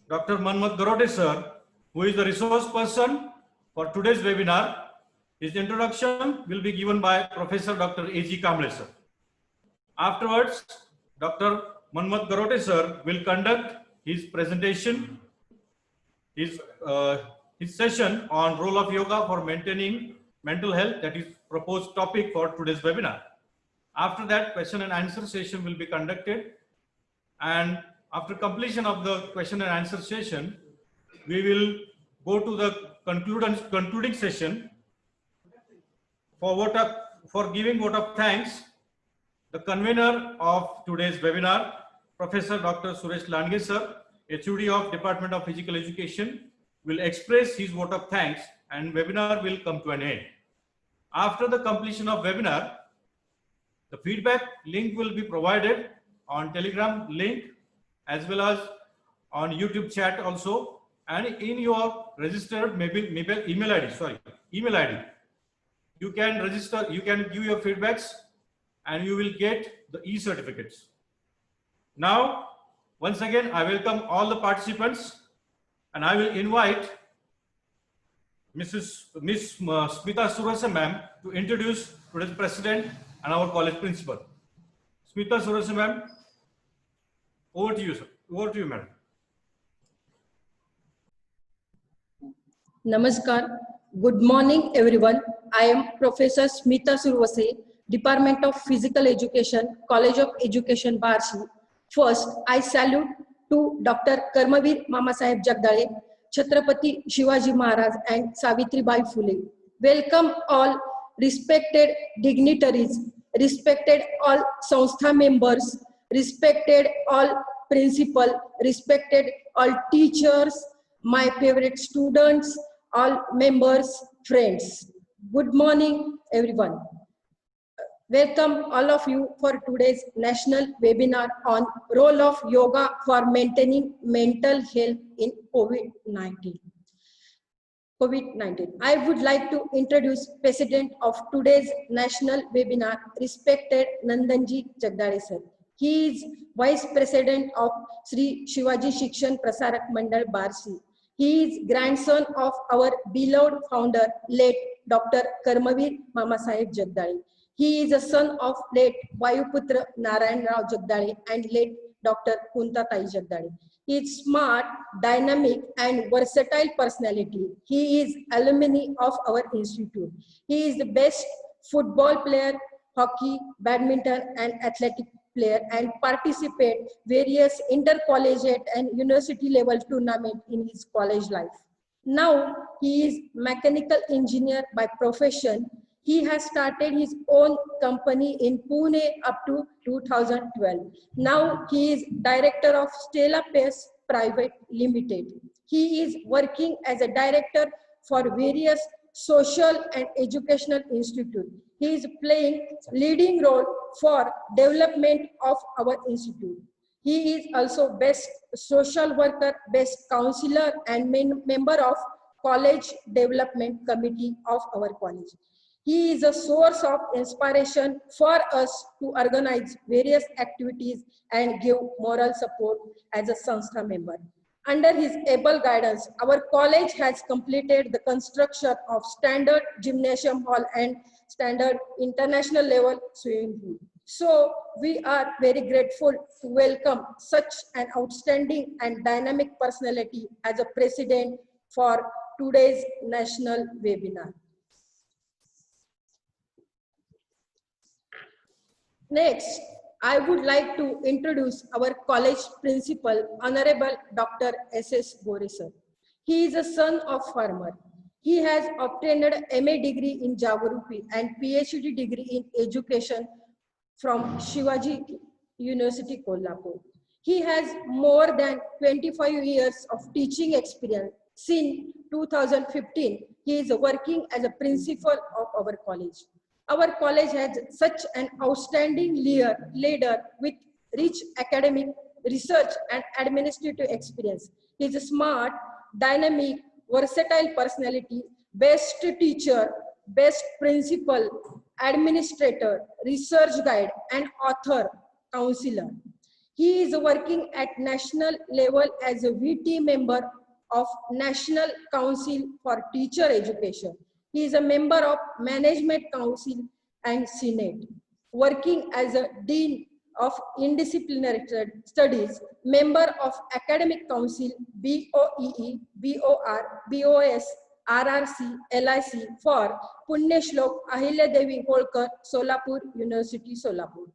Dr. Manmat Garote sir, who is the resource person for today's webinar. His introduction will be given by Professor Dr. A.G. Kamble sir. Afterwards, Dr. Manmat Garote sir will conduct his presentation, his session on role of yoga for maintaining mental health, that is proposed topic for today's webinar. After that, question and answer session will be conducted, and after completion of the question and answer session, we will go to the concluding session for giving vote of thanks. The convener of today's webinar, Professor Dr. Suresh Lange sir, HOD of Department of Physical Education, will express his vote of thanks and webinar will come to an end. After the completion of webinar, the feedback link will be provided on Telegram link as well as on YouTube chat also, and in your registered email ID. You can register, you can give your feedbacks and you will get the e-certificates. Now, once again, I welcome all the participants and I will invite Miss Smita Surasa ma'am to introduce today's president and our college principal. Smita Surasa ma'am, over to you, sir. Over to you, madam. Namaskar. Good morning, everyone. I am Professor Smita Survase, Department of Physical Education, College of Education, Barshi. First, I salute to Dr. Karmavir Mamasaheb Jagdale, Chhatrapati Shivaji Maharaj and Savitribai Phule. Welcome all respected dignitaries, respected all Sanstha members, respected all principal, respected all teachers, my favorite students, all members, friends. Good morning, everyone. Welcome all of you for today's national webinar on role of yoga for maintaining mental health in COVID-19. I would like to introduce President of today's national webinar, respected Nandanji Jagdale sir. He is Vice President of Sri Shivaji Shikshan Prasarak Mandal Barsi. He is grandson of our beloved founder, late Dr. Karmavir Mamasaheb Jagdale. He is a son of late Vayuputra Narayan Rao Jagdale and late Dr. Kunta Tai Jagdale. He is smart, dynamic, and versatile personality. He is alumni of our institute. He is the best football player, hockey, badminton, and athletic player, and participate various intercollegiate and university level tournament in his college life. Now he is mechanical engineer by profession. He has started his own company in Pune up to 2012. Now he is director of Stella Pace Private Limited. He is working as a director for various social and educational institutes. He is playing leading role for development of our institute. He is also best social worker, best counselor, and member of college development committee of our college. He is a source of inspiration for us to organize various activities and give moral support as a Sanstha member. Under his able guidance, our college has completed the construction of standard gymnasium hall and standard international level swimming pool. So we are very grateful to welcome such an outstanding and dynamic personality as a president for today's national webinar. Next, I would like to introduce our college principal, Honorable Dr. S.S. Gore sir. He is a son of farmer. He has obtained an MA degree in Geography and PhD degree in Education from Shivaji University, Kolhapur. He has more than 25 years of teaching experience. Since 2015, he is working as a principal of our college. Our college has such an outstanding leader with rich academic, research, and administrative experience. He is a smart, dynamic, versatile personality, best teacher, best principal, administrator, research guide, and author, counselor. He is working at national level as a VT member of National Council for Teacher Education. He is a member of Management Council and Senate, working as a Dean of Interdisciplinary Studies, member of Academic Council, BOEE, BOR, BOS, RRC, LIC for Punyashlok Ahilyadevi Holkar, Solapur University, Solapur.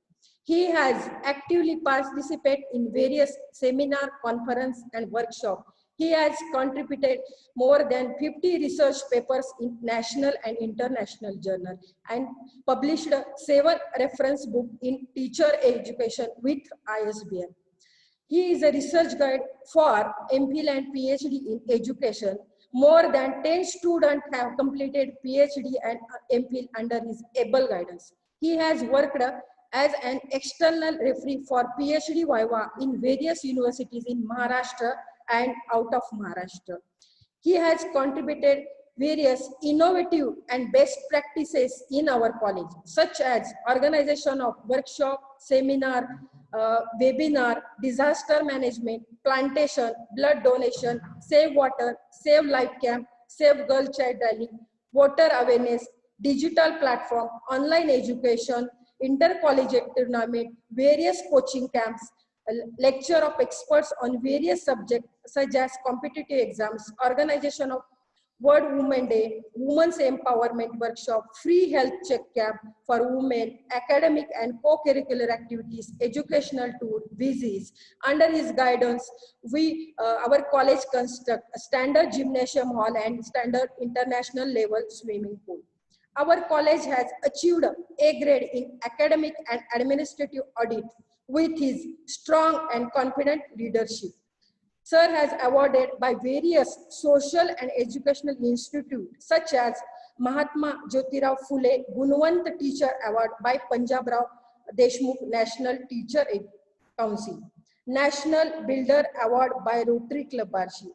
He has actively participated in various seminar, conference, and workshop. He has contributed more than 50 research papers in national and international journal and published 7 reference books in teacher education with ISBN. He is a research guide for MPhil and PhD in education. More than 10 students have completed PhD and MPhil under his able guidance. He has worked as an external referee for PhD Viva in various universities in Maharashtra and out of Maharashtra. He has contributed various innovative and best practices in our college, such as organization of workshop, seminar, webinar, disaster management, plantation, blood donation, save water, save life camp, save girl child rally, water awareness, digital platform, online education, inter-collegiate tournament, various coaching camps, a lecture of experts on various subjects such as competitive exams, organization of World Women Day, Women's Empowerment Workshop, free health check camp for women, academic and co-curricular activities, educational tour, visits. Under his guidance, our college construct a standard gymnasium hall and standard international level swimming pool. Our college has achieved A grade in academic and administrative audit with his strong and confident leadership. Sir has awarded by various social and educational institutes such as Mahatma Jyotirao Phule Gunwant Teacher Award by Punjab Rao Deshmukh National Teacher Council, National Builder Award by Rotary Club Barshi,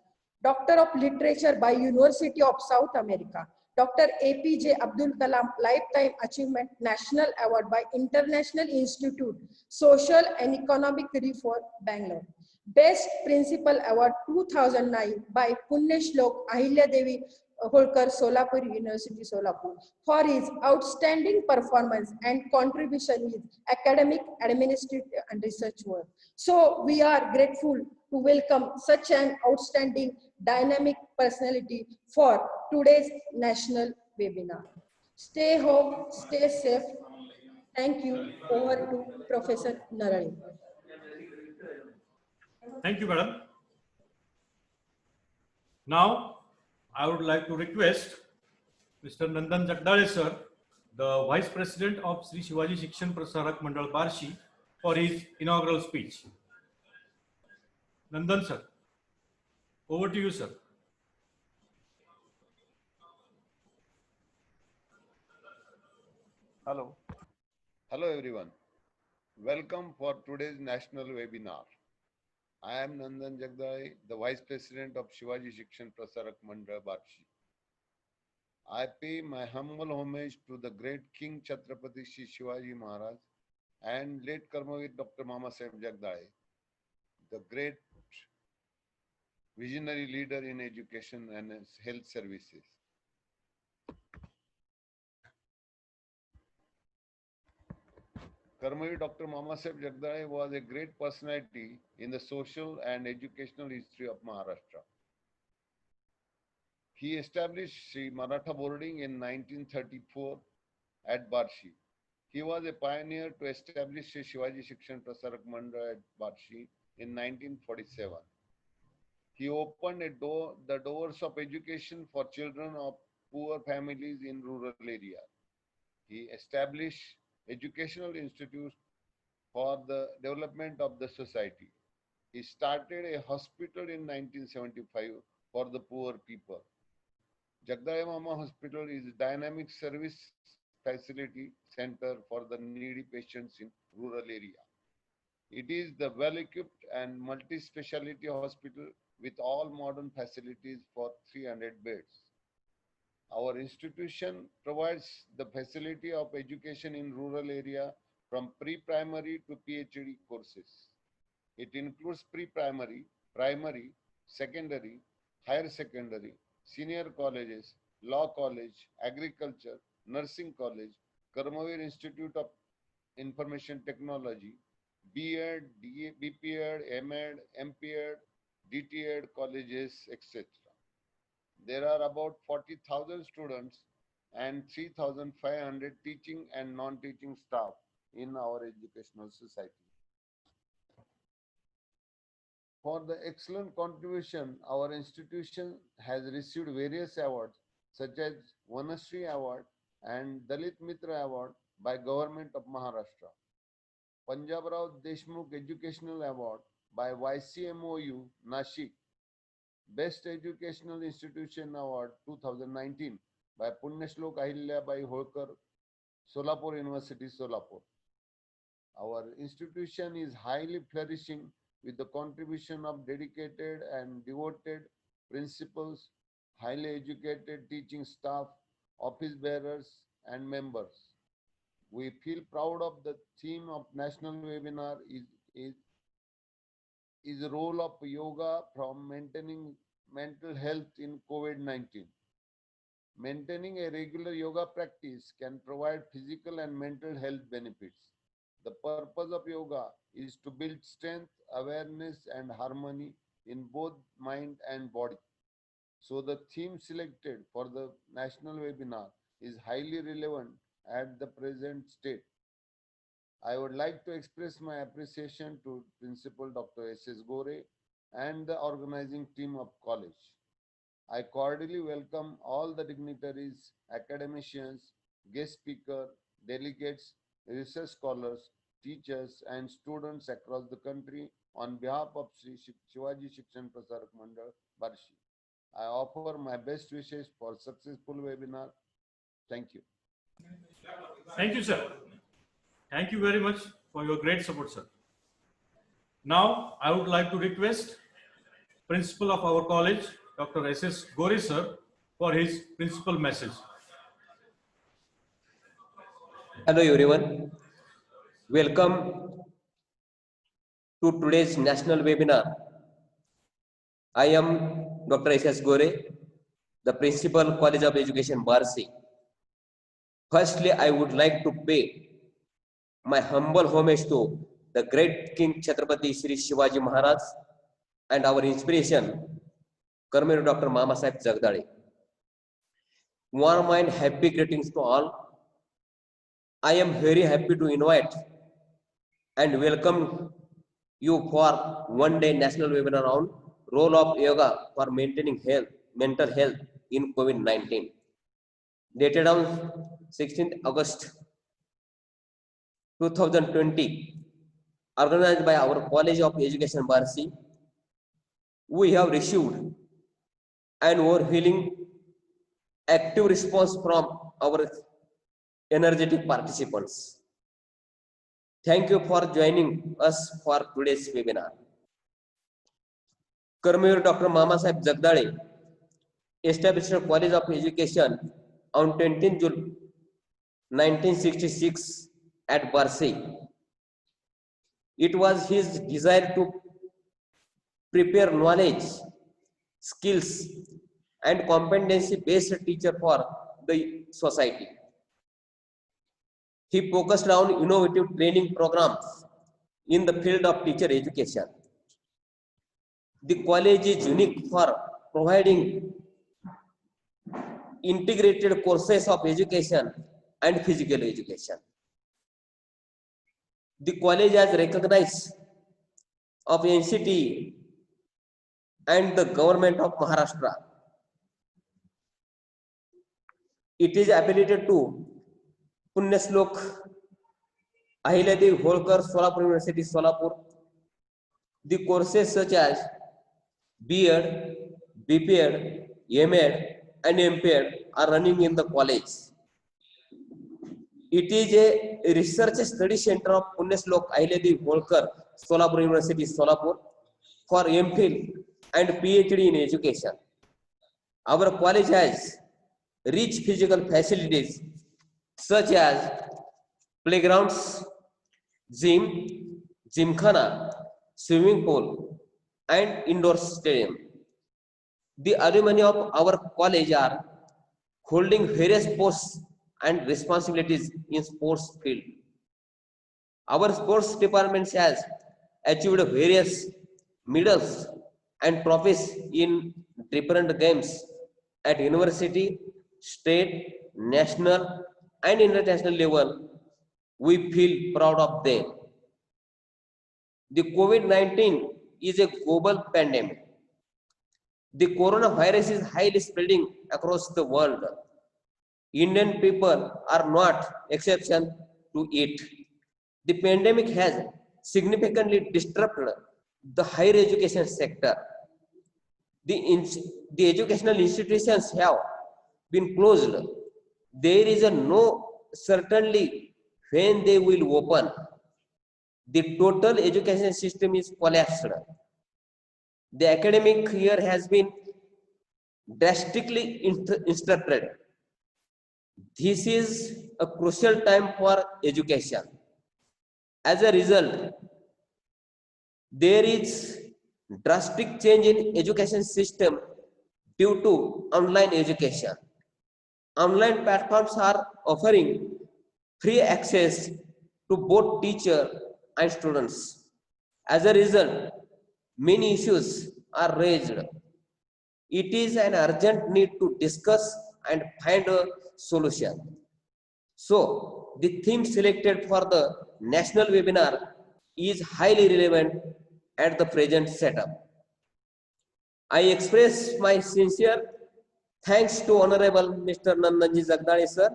Doctor of Literature by University of South America, Dr. APJ Abdul Kalam Lifetime Achievement National Award by International Institute Social and Economic Reform, Bangalore. Best Principal Award 2009 by Punyashlok Ahilyadevi Holkar, Solapur University, Solapur, for his outstanding performance and contribution in academic, administrative, and research work. So we are grateful to welcome such an outstanding, dynamic personality for today's national webinar. Stay home, stay safe. Thank you. Over to Professor Narali. Thank you, madam. Now, I would like to request Mr. Nandan Jagdale sir, the Vice President of Sri Shivaji Shikshan Prasarak Mandal Barshi, for his inaugural speech. Nandan sir, over to you, sir. Hello. Hello everyone. Welcome for today's national webinar. I am Nandan Jagdale, the Vice President of Shivaji Shikshan Prasarak Mandal Barshi. I pay my humble homage to the great King Chhatrapati Shri Shivaji Maharaj and late Karmavir Dr. Mama Saheb Jagdale, the great visionary leader in education and health services. Karmavir Dr. Mama Saheb Jagdale was a great personality in the social and educational history of Maharashtra. He established Sri Maratha Boarding in 1934 at Barshi. He was a pioneer to establish Sri Shivaji Shikshan Prasarak Mandal at Barshi in 1947. He opened the doors of education for children of poor families in rural areas. He established educational institutes for the development of the society. He started a hospital in 1975 for the poor people. Jagdale Mama Hospital is a dynamic service facility center for the needy patients in rural area. It is the well-equipped and multi-speciality hospital with all modern facilities for 300 beds. Our institution provides the facility of education in rural area from pre-primary to PhD courses. It includes pre-primary, primary, secondary, higher secondary, senior colleges, law college, agriculture, nursing college, Karmavir Institute of Information Technology, B.Ed, B.Ped, M.Ed, M.Ped, D.Ed colleges, etc. There are about 40,000 students and 3,500 teaching and non-teaching staff in our educational society. For the excellent contribution, our institution has received various awards such as Vanashri Award and Dalit Mitra Award by Government of Maharashtra, Punjab Rao Deshmukh Educational Award by YCMOU Nashik, Best Educational Institution Award 2019 by Punyashlok Ahilyabai Holkar, Solapur University, Solapur. Our institution is highly flourishing with the contribution of dedicated and devoted principals, highly educated teaching staff, office bearers, and members. We feel proud of the theme of national webinar is the role of yoga from maintaining mental health in COVID-19. Maintaining a regular yoga practice can provide physical and mental health benefits. The purpose of yoga is to build strength, awareness, and harmony in both mind and body. So the theme selected for the national webinar is highly relevant at the present state. I would like to express my appreciation to Principal Dr. S.S. Gore and the organizing team of college. I cordially welcome all the dignitaries, academicians, guest speakers, delegates, research scholars, teachers, and students across the country on behalf of Sri Shivaji Shikshan Prasarak Mandal, Barshi. I offer my best wishes for successful webinar. Thank you. Thank you, sir. Thank you very much for your great support, sir. Now, I would like to request Principal of our college, Dr. S.S. Gore, sir, for his principal message. Hello everyone, welcome to today's national webinar. I am Dr. S.S. Gore, the Principal College of Education, Barsi. Firstly, I would like to pay my humble homage to the great King Chhatrapati Sri Shivaji Maharaj and our inspiration, Karmavir Dr. Mama Sahib Jagdale. Warm and happy greetings to all. I am very happy to invite and welcome you for one-day national webinar on role of yoga for maintaining mental health in COVID-19. Dated on 16th August 2020, organized by our College of Education, Barsi. We have received an overwhelming active response from our energetic participants. Thank you for joining us for today's webinar. Karmavir Dr. Mama Sahib Jagdale established a College of Education on 20th June 1966 at Barsi. It was his desire to prepare knowledge, skills, and competency-based teacher for the society. He focused on innovative training programs in the field of teacher education. The college is unique for providing integrated courses of education and physical education. The college has recognized of NCT and the government of Maharashtra. It is affiliated to Punyashlok Ahilyabai Holkar, Solapur University, Solapur. The courses such as B.Ed, B.Ped, M.Ed, and M.Ped are running in the college. It is a research study center of Punyashlok Ahilyabai Holkar, Solapur University, Solapur, for MPhil and PhD in education. Our college has rich physical facilities such as playgrounds, gym, gymkhana, swimming pool, and indoor stadium. The alumni of our college are holding various posts and responsibilities in sports field. Our sports department has achieved various medals and trophies in different games at university, state, national, and international level. We feel proud of them. The COVID-19 is a global pandemic. The coronavirus is highly spreading across the world. Indian people are not exception to it. The pandemic has significantly disrupted the higher education sector. The educational institutions have been closed. There is no certainty when they will open. The total education system is collapsed. The academic year has been drastically interrupted. This is a crucial time for education. As a result, there is drastic change in education system due to online education. Online platforms are offering free access to both teacher and students. As a result, many issues are raised. It is an urgent need to discuss and find a solution. So, the theme selected for the national webinar is highly relevant at the present setup. I express my sincere thanks to Honorable Mr. Nandanji Jagdale sir,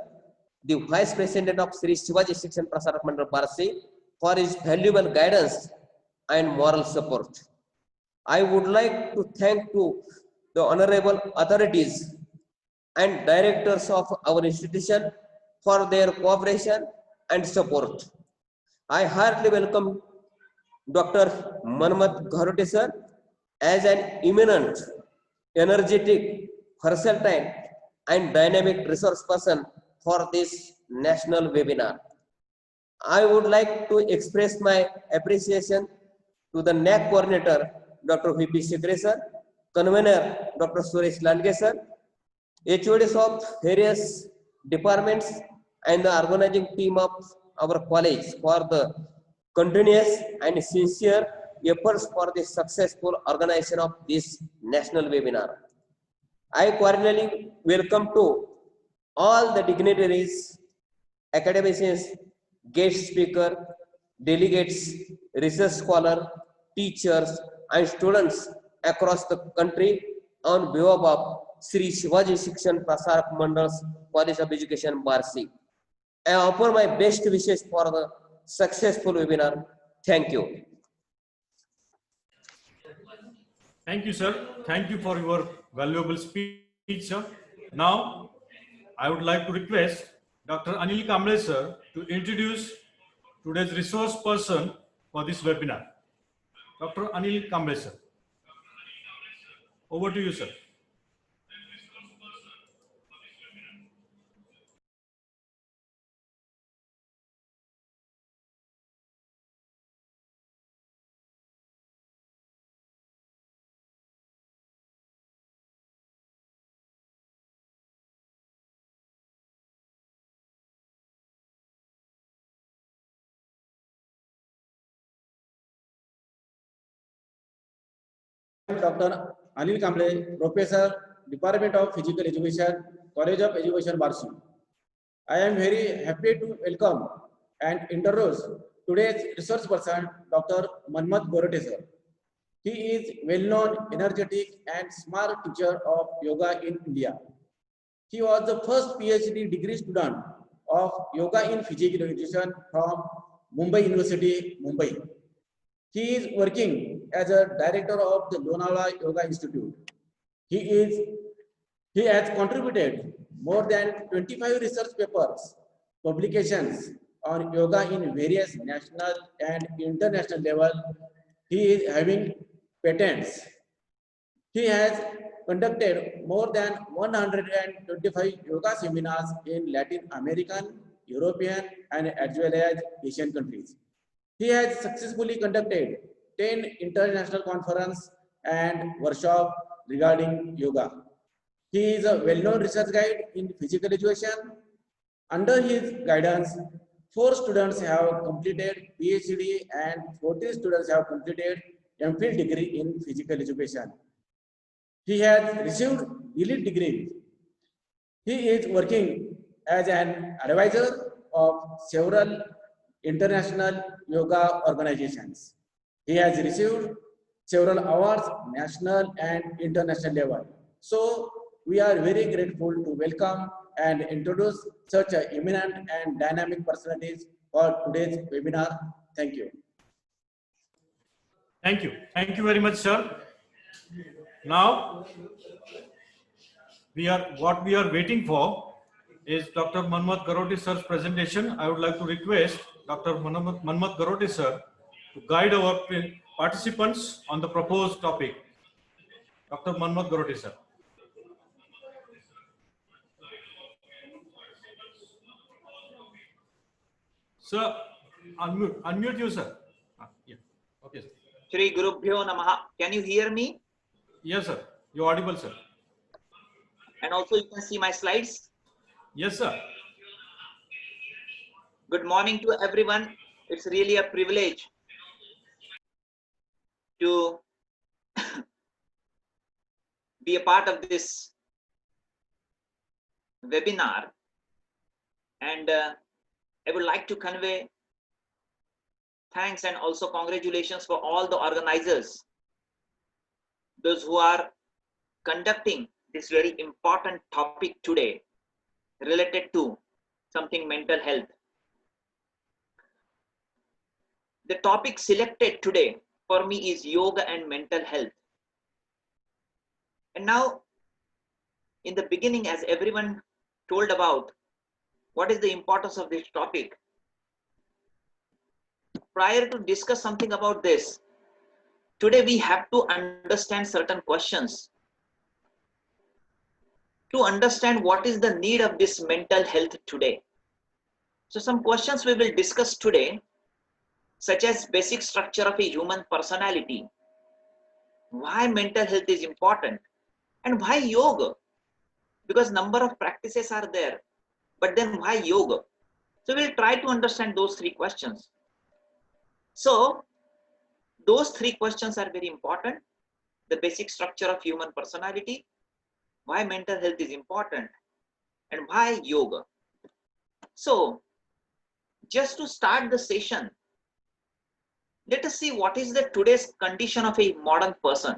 the Vice President of Sri Shivaji Shikshan Prasarak Mandal Barsi, for his valuable guidance and moral support. I would like to thank to the honorable authorities and directors of our institution for their cooperation and support. I heartily welcome Dr. Manmat Gharote sir as an eminent, energetic, versatile and dynamic resource person for this national webinar. I would like to express my appreciation to the NAC coordinator, Dr. V.P. Sikre sir, convener, Dr. Suresh Landge sir, HODs of various departments and the organizing team of our college for the continuous and sincere efforts for the successful organization of this national webinar. I cordially welcome to all the dignitaries, academicians, guest speaker, delegates, research scholar, teachers, and students across the country on behalf of Sri Shivaji Shikshan Prasarak Mandal's College of Education, Barsi. I offer my best wishes for the successful webinar. Thank you. Thank you, sir. Thank you for your valuable speech, sir. Now, I would like to request Dr. Anil Kamble, sir, to introduce today's resource person for this webinar. Dr. Anil Kamble, sir. Over to you, sir. Dr. Anil Kamble, Professor, Department of Physical Education, College of Education, Barsi. I am very happy to welcome and introduce today's resource person, Dr. Manmat Gharote sir. He is well-known, energetic, and smart teacher of yoga in India. He was the first PhD degree student of yoga in physical education from Mumbai University, Mumbai. He is working as a director of the Lonavala Yoga Institute. He has contributed more than 25 research papers, publications on yoga in various national and international level. He is having patents. He has conducted more than 125 yoga seminars in Latin American, European, and as well as Asian countries. He has successfully conducted 10 international conference and workshop regarding yoga. He is a well-known research guide in physical education. Under his guidance, 4 students have completed PhD and 14 students have completed MPhil degree in physical education. He has received elite degree. He is working as an advisor of several international yoga organizations. He has received several awards, national and international level. So we are very grateful to welcome and introduce such a eminent and dynamic personalities for today's webinar. Thank you. Thank you. Thank you very much, sir. Now, what we are waiting for is Dr. Manmat Garote sir's presentation. I would like to request Dr. Manmat Garote sir to guide our participants on the proposed topic. Dr. Manmat Garote sir. Sir, unmute you, sir. Yeah. Okay, sir. Shri Gurubhyo Namaha. Can you hear me? Yes, sir. You're audible, sir. And also you can see my slides. Yes, sir. Good morning to everyone. It's really a privilege to be a part of this webinar. And I would like to convey thanks and also congratulations for all the organizers, those who are conducting this very important topic today related to something mental health. The topic selected today for me is yoga and mental health. And now, in the beginning, as everyone told about what is the importance of this topic, prior to discuss something about this, today we have to understand certain questions to understand what is the need of this mental health today. So some questions we will discuss today, such as basic structure of a human personality, why mental health is important, and why yoga, because number of practices are there, but then why yoga? So we'll try to understand those 3 questions. So those 3 questions are very important. The basic structure of human personality, why mental health is important, and why yoga. So just to start the session, let us see what is the today's condition of a modern person.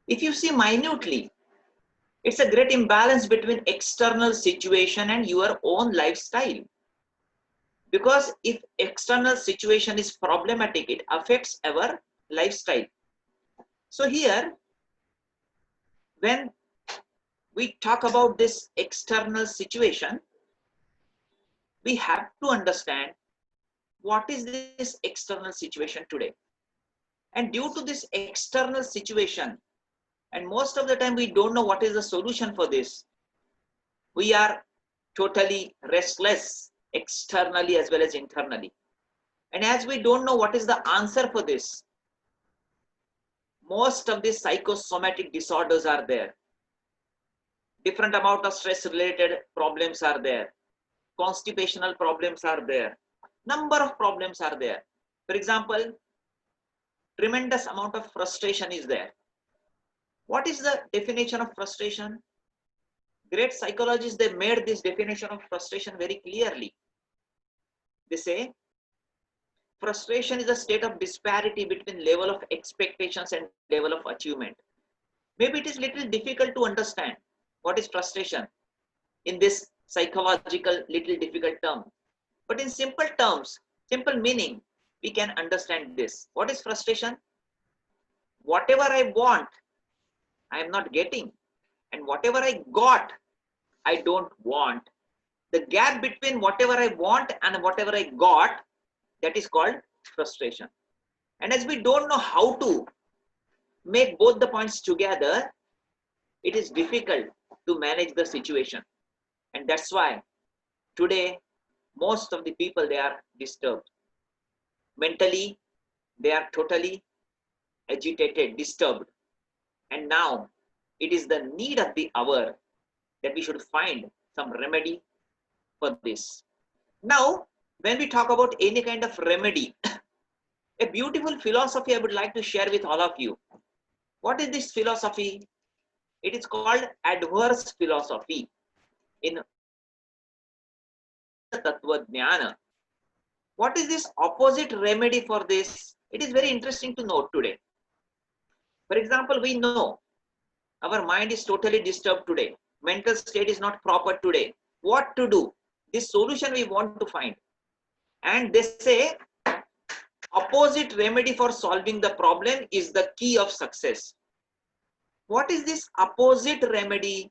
If you see minutely, it's a great imbalance between external situation and your own lifestyle. Because if external situation is problematic, it affects our lifestyle. So here, when we talk about this external situation, we have to understand what is this external situation today. And due to this external situation, and most of the time we don't know what is the solution for this, we are totally restless externally as well as internally. And as we don't know what is the answer for this, most of these psychosomatic disorders are there. Different amount of stress related problems are there. Constipational problems are there. Number of problems are there. For example, tremendous amount of frustration is there. What is the definition of frustration? Great psychologists, they made this definition of frustration very clearly. They say, frustration is a state of disparity between level of expectations and level of achievement. Maybe it is little difficult to understand what is frustration in this psychological little difficult term. But in simple terms, simple meaning, we can understand this. What is frustration? Whatever I want, I am not getting. And whatever I got, I don't want. The gap between whatever I want and whatever I got, that is called frustration. And as we don't know how to make both the points together, it is difficult to manage the situation. And that's why today, most of the people, they are disturbed. Mentally, They are totally agitated, disturbed. And now it is the need of the hour that we should find some remedy for this. Now, when we talk about any kind of remedy, a beautiful philosophy I would like to share with all of you. What is this philosophy? It is called adverse philosophy. In Tattva Jnana. What is this opposite remedy for this? It is very interesting to note today. For example, we know our mind is totally disturbed today. Mental state is not proper today. What to do? This solution we want to find. And they say opposite remedy for solving the problem is the key of success. What is this opposite remedy?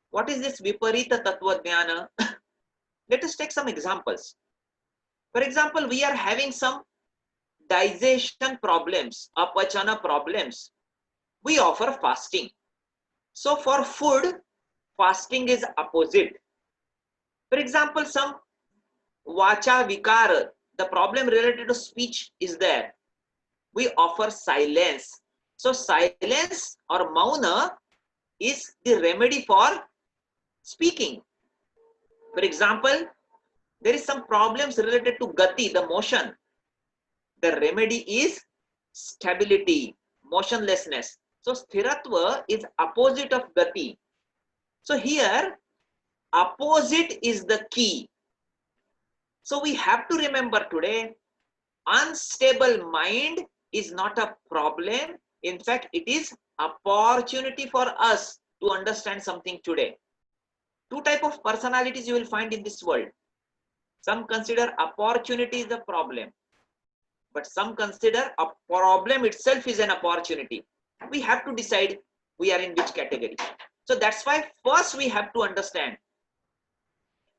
What is this Viparita Tattva Jnana? Let us take some examples. For example, we are having some digestion problems, apachana problems. We offer fasting. So for food, fasting is opposite. For example, some vacha vikara, the problem related to speech is there. We offer silence. So silence or mauna is the remedy for speaking. For example, there is some problems related to gati, the motion. The remedy is stability, motionlessness. So sthiratva is opposite of gati. So here, opposite is the key. So we have to remember today, unstable mind is not a problem. In fact, it is opportunity for us to understand something today. Two types of personalities you will find in this world. Some consider opportunity is the problem, but some consider a problem itself is an opportunity. We have to decide we are in which category. So that's why first we have to understand.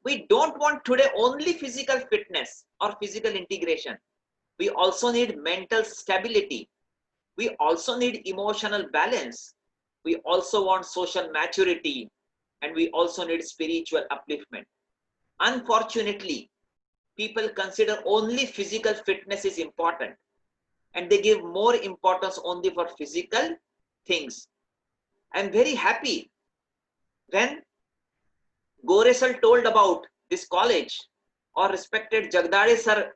We don't want today only physical fitness or physical integration. We also need mental stability. We also need emotional balance. We also want social maturity, and we also need spiritual upliftment. Unfortunately, people consider only physical fitness is important, and they give more importance only for physical things. I'm very happy when Goresal told about this college, or respected Jagdade sir,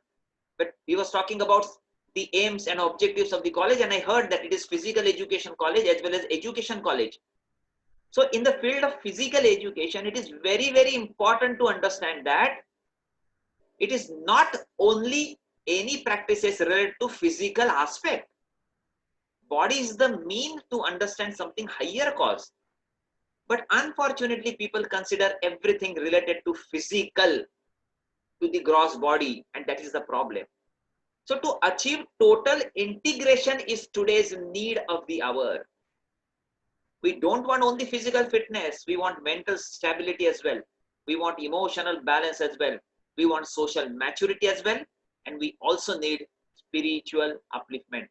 but he was talking about the aims and objectives of the college, and I heard that it is physical education college as well as education college. So in the field of physical education, it is very, very important to understand that it is not only any practices related to physical aspect. Body is the mean to understand something higher cause. But unfortunately, people consider everything related to physical, to the gross body, and that is the problem. So to achieve total integration is today's need of the hour. We don't want only physical fitness, we want mental stability as well. We want emotional balance as well. We want social maturity as well. And we also need spiritual upliftment.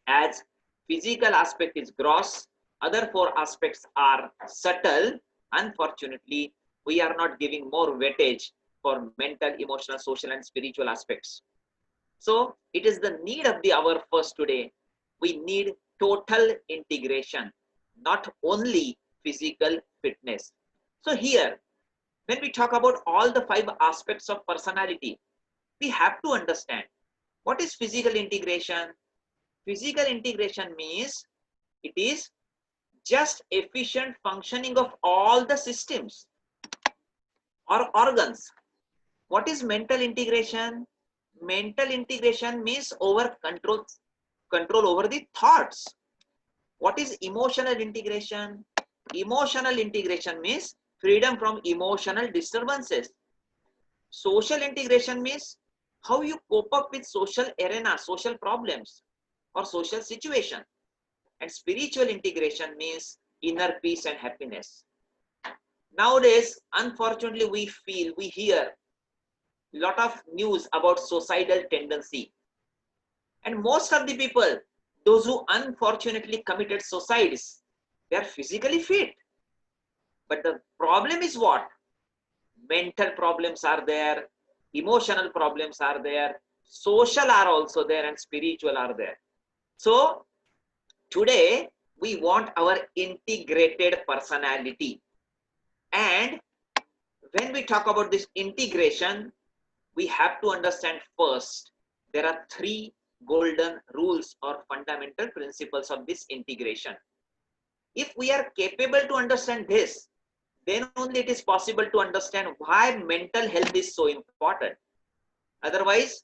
As physical aspect is gross, other four aspects are subtle. Unfortunately, we are not giving more weightage for mental, emotional, social, and spiritual aspects. So it is the need of the hour first today. We need total integration, not only physical fitness. So here, when we talk about all the 5 aspects of personality, we have to understand what is physical integration. Physical integration means it is just efficient functioning of all the systems or organs. What is mental integration? Mental integration means control over the thoughts. What is emotional integration? Emotional integration means freedom from emotional disturbances. Social integration means how you cope up with social arena, social problems or social situation. And spiritual integration means inner peace and happiness. Nowadays, unfortunately, we hear a lot of news about suicidal tendency. And most of the people, those who unfortunately committed suicides, they are physically fit. But the problem is what? Mental problems are there, emotional problems are there, social are also there, and spiritual are there. So today we want our integrated personality. And when we talk about this integration, we have to understand first, there are 3 golden rules or fundamental principles of this integration. If we are capable to understand this, then only it is possible to understand why mental health is so important. Otherwise,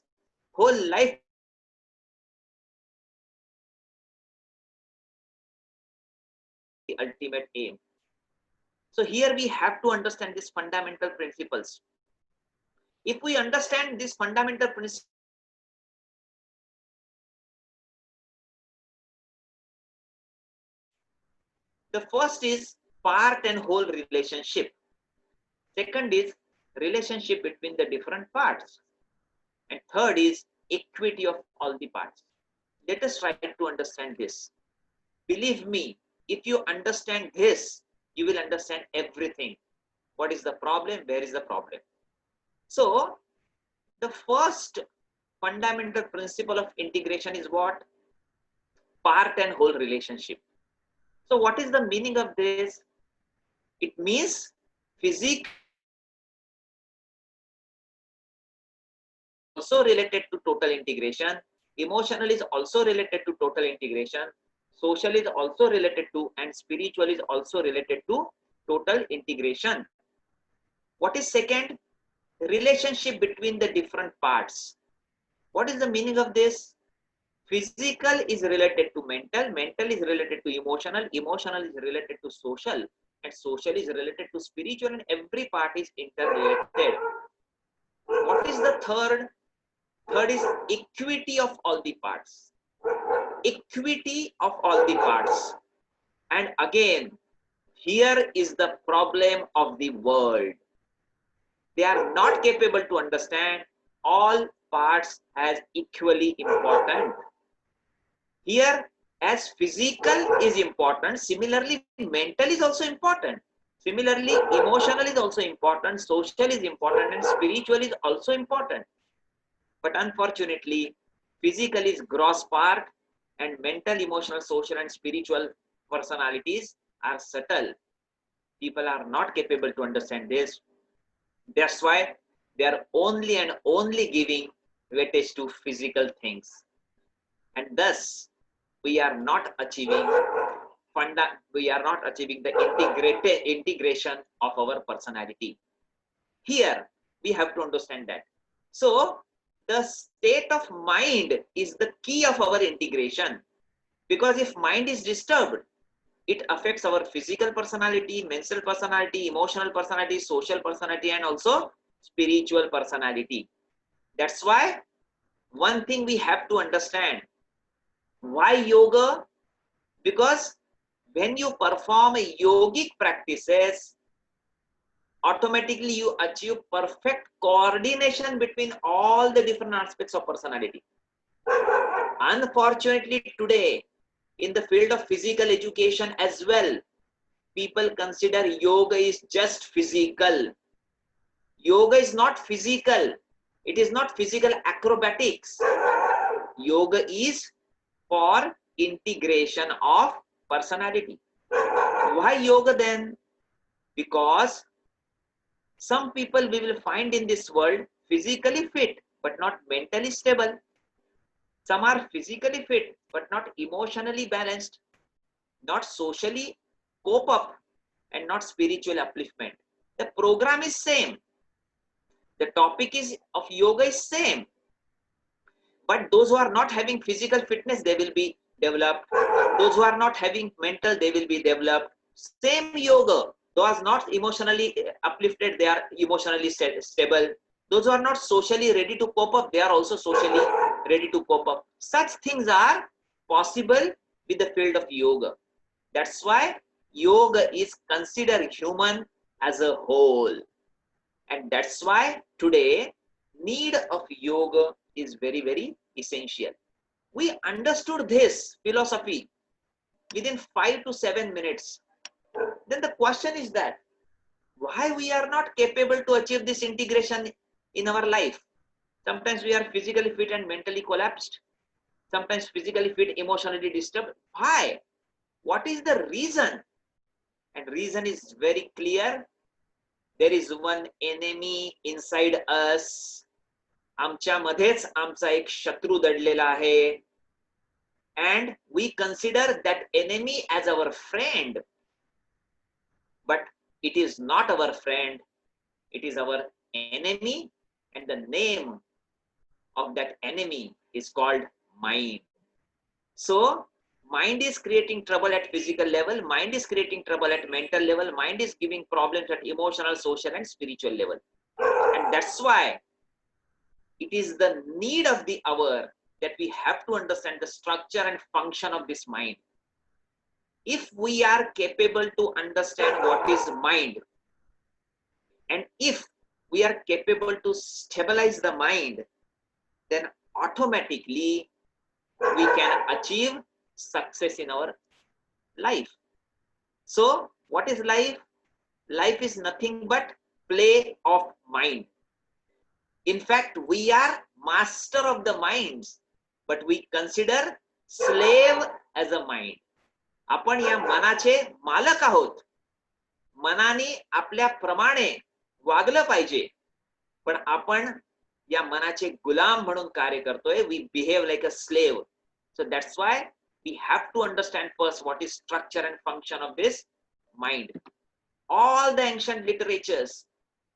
whole life the ultimate aim. So here we have to understand these fundamental principles. If we understand these fundamental principles, the first is part and whole relationship. Second is relationship between the different parts. And third is equity of all the parts. Let us try to understand this. Believe me, if you understand this, you will understand everything. What is the problem? Where is the problem? So, the first fundamental principle of integration is what? Part and whole relationship. So, what is the meaning of this? It means physics also related to total integration, emotional is also related to total integration, social is also related to, and spiritual is also related to total integration. What is second? Relationship between the different parts. What is the meaning of this? Physical is related to mental, mental is related to emotional, emotional is related to social, and social is related to spiritual, and every part is interrelated. What is the third? Third is equity of all the parts. Equity of all the parts. And again, here is the problem of the world. They are not capable to understand all parts as equally important. Here, as physical is important, similarly, mental is also important. Similarly, emotional is also important, social is important, and spiritual is also important. But unfortunately, physical is gross part, and mental, emotional, social, and spiritual personalities are subtle. People are not capable to understand this. That's why they are only and only giving weightage to physical things. And thus, we are not achieving the integration of our personality. Here, we have to understand that. So, the state of mind is the key of our integration. Because if mind is disturbed, it affects our physical personality, mental personality, emotional personality, social personality, and also spiritual personality. That's why one thing we have to understand. Why yoga? Because when you perform yogic practices, automatically you achieve perfect coordination between all the different aspects of personality. Unfortunately, today, in the field of physical education as well, people consider yoga is just physical. Yoga is not physical. It is not physical acrobatics. Yoga is for integration of personality. Why yoga then? Because some people we will find in this world physically fit but not mentally stable. Some are physically fit but not emotionally balanced, not socially cope up, and not spiritual upliftment. The program is same. The topic is of yoga is same. But those who are not having physical fitness, they will be developed. Those who are not having mental, they will be developed. Same yoga. Those not emotionally uplifted, they are emotionally stable. Those who are not socially ready to cope up, they are also socially ready to cope up. Such things are possible with the field of yoga. That's why yoga is considered human as a whole. And that's why today need of yoga is very, very essential. We understood this philosophy within 5 to 7 minutes. Then the question is that why we are not capable to achieve this integration in our life? Sometimes we are physically fit and mentally collapsed. Sometimes physically fit, emotionally disturbed. Why? What is the reason? And reason is very clear. There is one enemy inside us. आमच्यामध्येच आमचा एक शत्रू दडलेला आहे. And we consider that enemy as our friend. But it is not our friend. It is our enemy. And the name of that enemy is called mind. So mind is creating trouble at physical level, mind is creating trouble at mental level, mind is giving problems at emotional, social and spiritual level. And that's why it is the need of the hour that we have to understand the structure and function of this mind. If we are capable to understand what is mind, and if we are capable to stabilize the mind, then automatically we can achieve success in our life. So what is life? Life is nothing but play of mind. In fact, we are master of the minds, but we consider slave as a mind. आपण या मनाचे मालक आहोत. मनाने आपल्याप्रमाणे वागलं पाहिजे, पण आपण या मनाचे गुलाम म्हणून कार्य करतोय. We behave like a slave. So that's why we have to understand first what is structure and function of this mind. All the ancient literatures,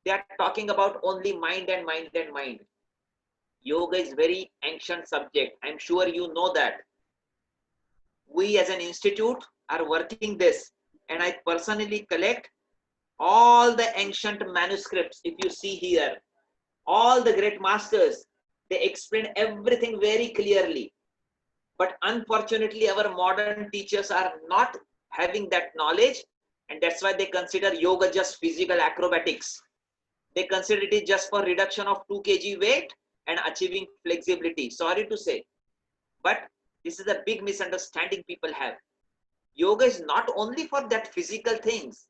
they are talking about only mind and mind and mind. Yoga is very ancient subject. I'm sure you know that. We as an institute are working this, and I personally collect all the ancient manuscripts. If you see here, all the great masters, they explain everything very clearly. But unfortunately, our modern teachers are not having that knowledge, and that's why they consider yoga just physical acrobatics. They consider it just for reduction of 2 kg weight and achieving flexibility. Sorry to say, but this is a big misunderstanding people have. Yoga is not only for that physical things.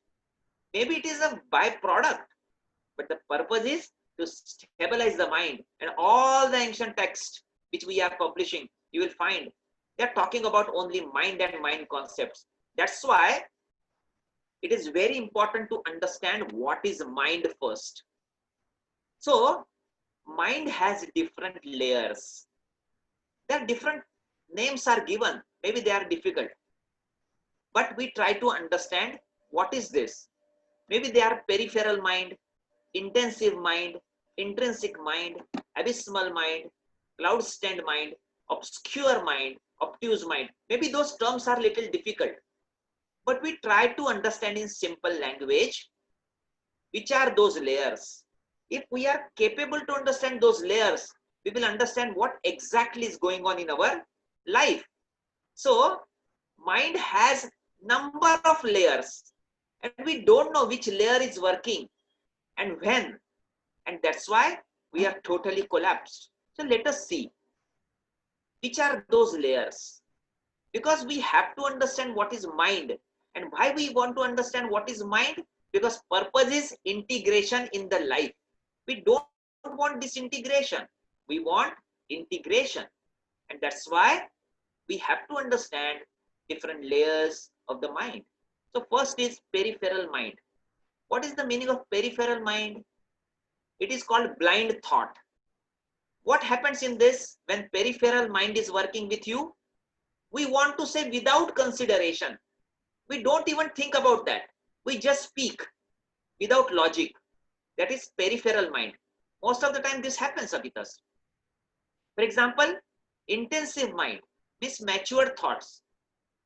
Maybe it is a byproduct, but the purpose is to stabilize the mind. And all the ancient texts which we are publishing, you will find they are talking about only mind and mind concepts. That's why it is very important to understand what is mind first. So mind has different layers. There are different names are given. Maybe they are difficult, but we try to understand what is this. Maybe they are peripheral mind, intensive mind, intrinsic mind, abysmal mind, cloud stand mind, obscure mind, obtuse mind. Maybe those terms are little difficult, but we try to understand in simple language which are those layers. If we are capable to understand those layers, we will understand what exactly is going on in our life. So mind has number of layers, and we don't know which layer is working and when, and that's why we are totally collapsed. So let us see which are those layers, because we have to understand what is mind. And why we want to understand what is mind? Because purpose is integration in the life. We don't want disintegration, we want integration, and that's why we have to understand different layers of the mind. So first is peripheral mind. What is the meaning of peripheral mind? It is called blind thought. What happens in this when peripheral mind is working with you? We want to say without consideration. We don't even think about that. We just speak without logic. That is peripheral mind. Most of the time this happens with us. For example, intensive mind means mature thoughts.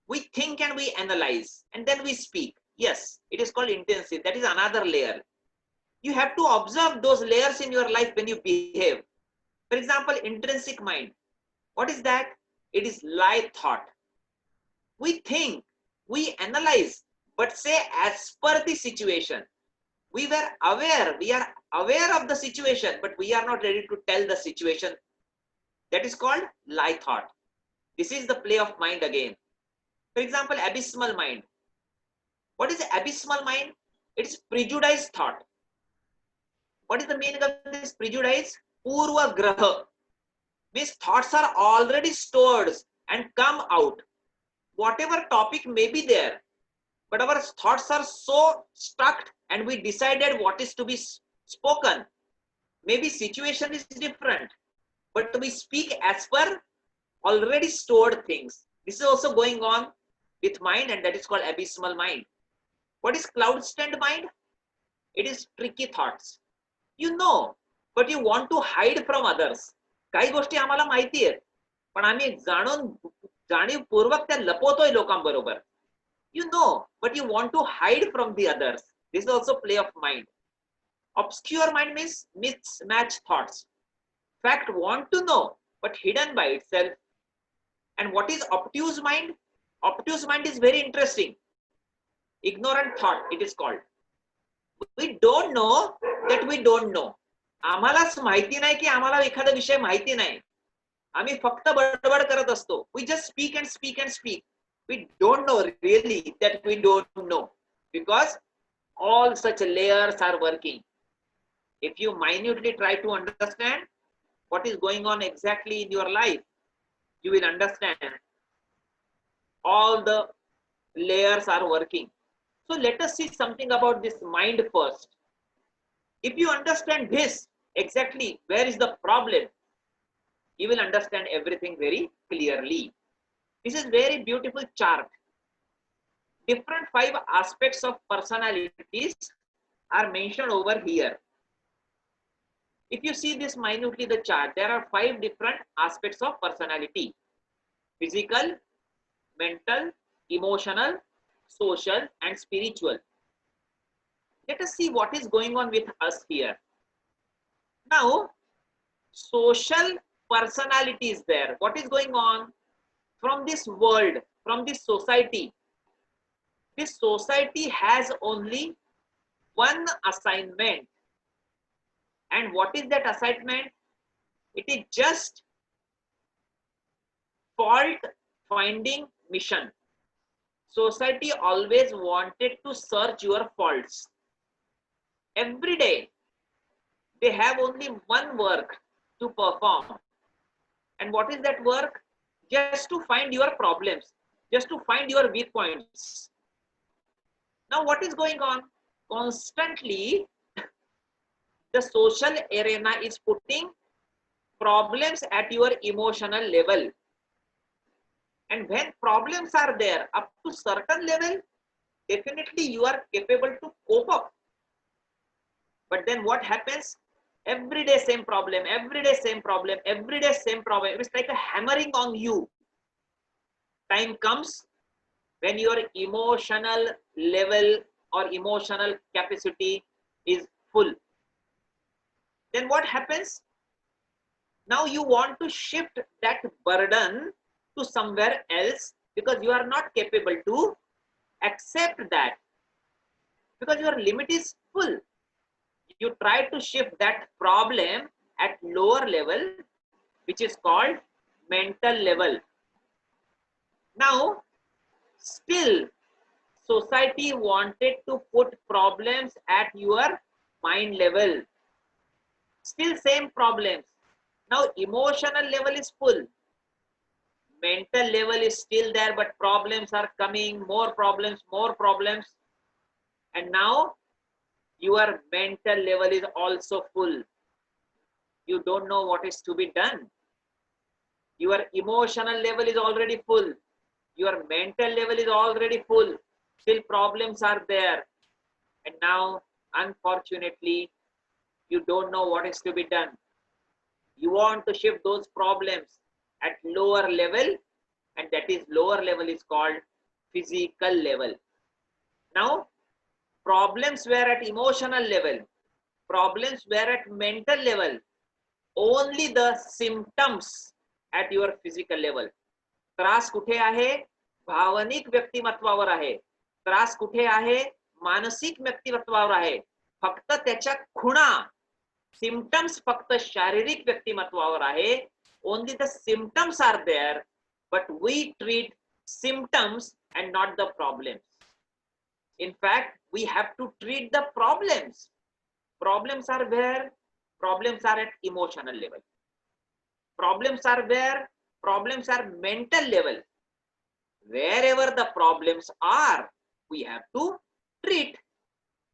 We think and we analyze and then we speak. Yes, it is called intensive. That is another layer. You have to observe those layers in your life when you behave. For example, intrinsic mind. What is that? It is lie thought. We think, we analyze, but say as per the situation. We are aware of the situation, but we are not ready to tell the situation. That is called lie thought. This is the play of mind again. For example, abysmal mind. What is abysmal mind? It is prejudiced thought. What is the meaning of this prejudice? Purva Graha means thoughts are already stored and come out. Whatever topic may be there, but our thoughts are so stuck and we decided what is to be spoken. Maybe situation is different, but we speak as per already stored things. This is also going on with mind, and that is called abysmal mind. What is cloud stand mind? It is tricky thoughts. You know, but you want to hide from others. काही गोष्टी आम्हाला माहिती आहेत, पण आम्ही जाणीवपूर्वक त्या लपवतोय लोकांबरोबर. You know, but you want to hide from the others. This is also play of mind. Obscure mind means mismatched thoughts. Fact want to know, but hidden by itself. And what is obtuse mind? Obtuse mind is very interesting. Ignorant thought, it is called. We don't know that we don't know. आम्हालाच माहिती नाही की आम्हाला एखादा विषय माहिती नाही. आम्ही फक्त बडबड करत असतो. We just speak and speak and speak. We don't know really that we don't know, because all such layers are working. If you minutely try to understand what is going on exactly in your life, you will understand all the layers are working. So let us see something about this mind first. If you understand this exactly, where is the problem, you will understand everything very clearly. This is very beautiful chart. Different 5 aspects of personalities are mentioned over here. If you see this minutely the chart, there are 5 different aspects of personality: physical, mental, emotional, social, and spiritual. Let us see what is going on with us here. Now, social personality is there. What is going on? From this world, from this society has only one assignment. And what is that assignment? It is just fault finding mission. Society always wanted to search your faults. Every day, they have only one work to perform. And what is that work? Just to find your problems, just to find your weak points. Now, what is going on? Constantly, the social arena is putting problems at your emotional level. And when problems are there up to certain level, definitely you are capable to cope up. But then what happens? Every day same problem, every day same problem, every day same problem. It's like a hammering on you. Time comes when your emotional level or emotional capacity is full. Then what happens? Now you want to shift that burden to somewhere else because you are not capable to accept that, because your limit is full. You try to shift that problem at lower level, which is called mental level. Now, still, society wanted to put problems at your mind level. Still same problems. Now, emotional level is full. Mental level is still there, but problems are coming, more problems, more problems. And now, your mental level is also full. You don't know what is to be done. Your emotional level is already full. Your mental level is already full. Still problems are there. And now, unfortunately, you don't know what is to be done. You want to shift those problems at lower level, and that is lower level is called physical level. Now, problems were at emotional level. Problems were at mental level. Only the symptoms at your physical level. त्रास कुठे आहे? भावनिक व्यक्तिमत्वावर आहे. त्रास कुठे आहे? मानसिक व्यक्तिमत्वावर आहे. फक्त त्याच्या खुणा, symptoms फक्त शारीरिक व्यक्तिमत्वावर आहे. Only the symptoms are there, but we treat symptoms and not the problems. In fact, we have to treat the problems. Problems are where? Problems are at emotional level. Problems are where? Problems are mental level. Wherever the problems are, we have to treat.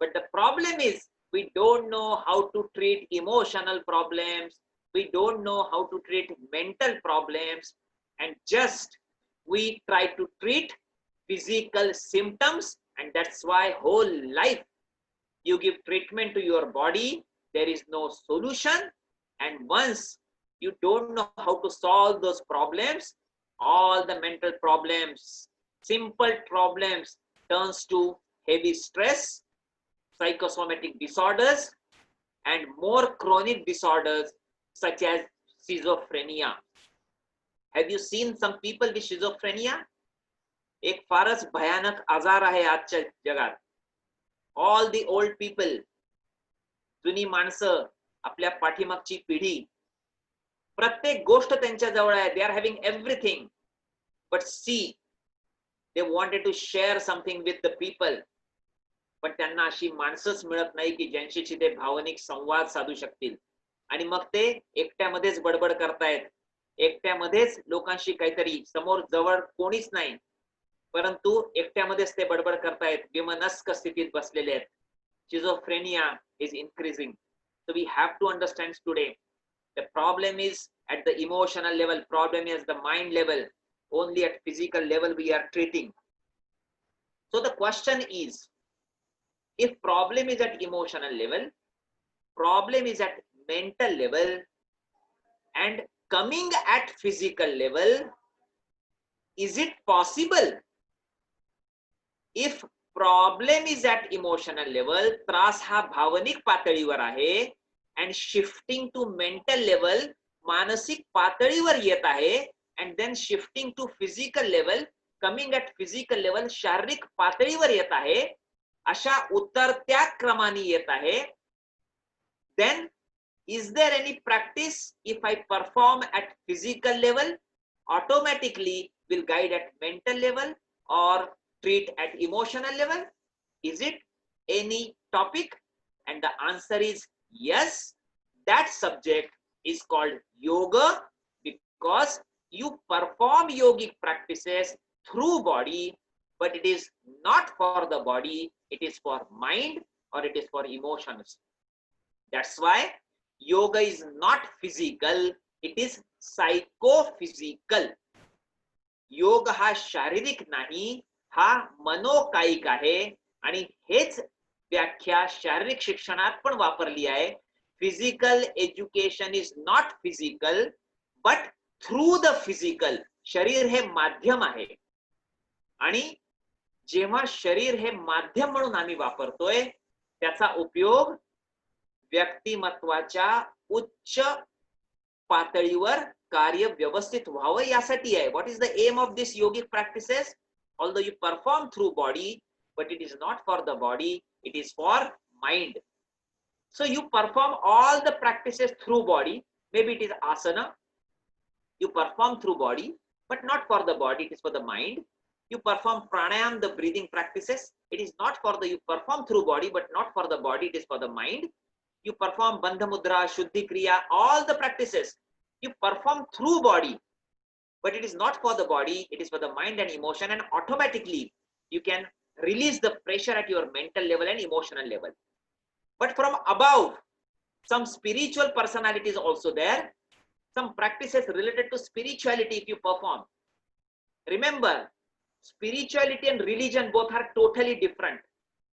But the problem is, we don't know how to treat emotional problems. We don't know how to treat mental problems. And just we try to treat physical symptoms. And that's why whole life you give treatment to your body. There is no solution. And once you don't know how to solve those problems, all the mental problems, simple problems turns to heavy stress, psychosomatic disorders, and more chronic disorders such as schizophrenia. Have you seen some people with schizophrenia? एक फारच भयानक आजार आहे आजच्या जगात. All the old people, जुनी माणसं, आपल्या पाठीमागची पिढी, प्रत्येक गोष्ट त्यांच्या जवळ आहे. They are having everything. But see, they wanted to share something with the people. पण त्यांना अशी माणसंच मिळत नाही की ज्यांच्याशी ते भावनिक संवाद साधू शकतील. आणि मग ते एकट्यामध्येच बडबड करतायत. एकट्यामध्येच लोकांशी काहीतरी, समोर जवळ कोणीच नाही, परंतु एकट्यामध्येच ते बडबड करतायत, विमनस्क स्थितीत बसलेले आहेत. Schizophrenia is increasing. So we have to understand today, the problem is at the emotional level, problem is the mind level, only at physical level we are treating. So the question is, if problem is at emotional level, problem is at mental level, and coming at physical level, is it possible? If problem is at emotional level, त्रास हा भावनिक पातळीवर आहे, and shifting to mental level, मानसिक पातळीवर येत आहे, and then shifting to physical level, coming at physical level, शारीरिक पातळीवर येत आहे, अशा उतरत्या क्रमाने येत आहे, then is there any practice if I perform at physical level, automatically will guide at mental level or treat at emotional level? Is it any topic? And the answer is yes. That subject is called yoga, because you perform yogic practices through body, but it is not for the body, it is for mind or it is for emotions. That's why yoga is not physical, it is psychophysical. योग हा शारीरिक नाही, हा मनोकायिक आहे. आणि हेच व्याख्या शारीरिक शिक्षणात पण वापरली आहे. Physical education is not physical but through the physical. शरीर हे माध्यम आहे, आणि जेव्हा शरीर हे माध्यम म्हणून आम्ही वापरतोय, त्याचा उपयोग व्यक्तिमत्वाच्या उच्च पातळीवर कार्य व्यवस्थित व्हावं यासाठी आहे. What is the aim of this yogic practices? Although you perform through body, but it is not for the body, it is for mind. So you perform all the practices through body. Maybe it is asana. You perform through body, but not for the body, it is for the mind. You perform pranayam, the breathing practices. It is not for the, you perform through body, but not for the body, it is for the mind. You perform bandha mudra, shuddhi kriya, all the practices you perform through body, but it is not for the body, it is for the mind and emotion, and automatically you can release the pressure at your mental level and emotional level. But from above, some spiritual personalities also there, some practices related to spirituality if you perform. Remember, spirituality and religion both are totally different.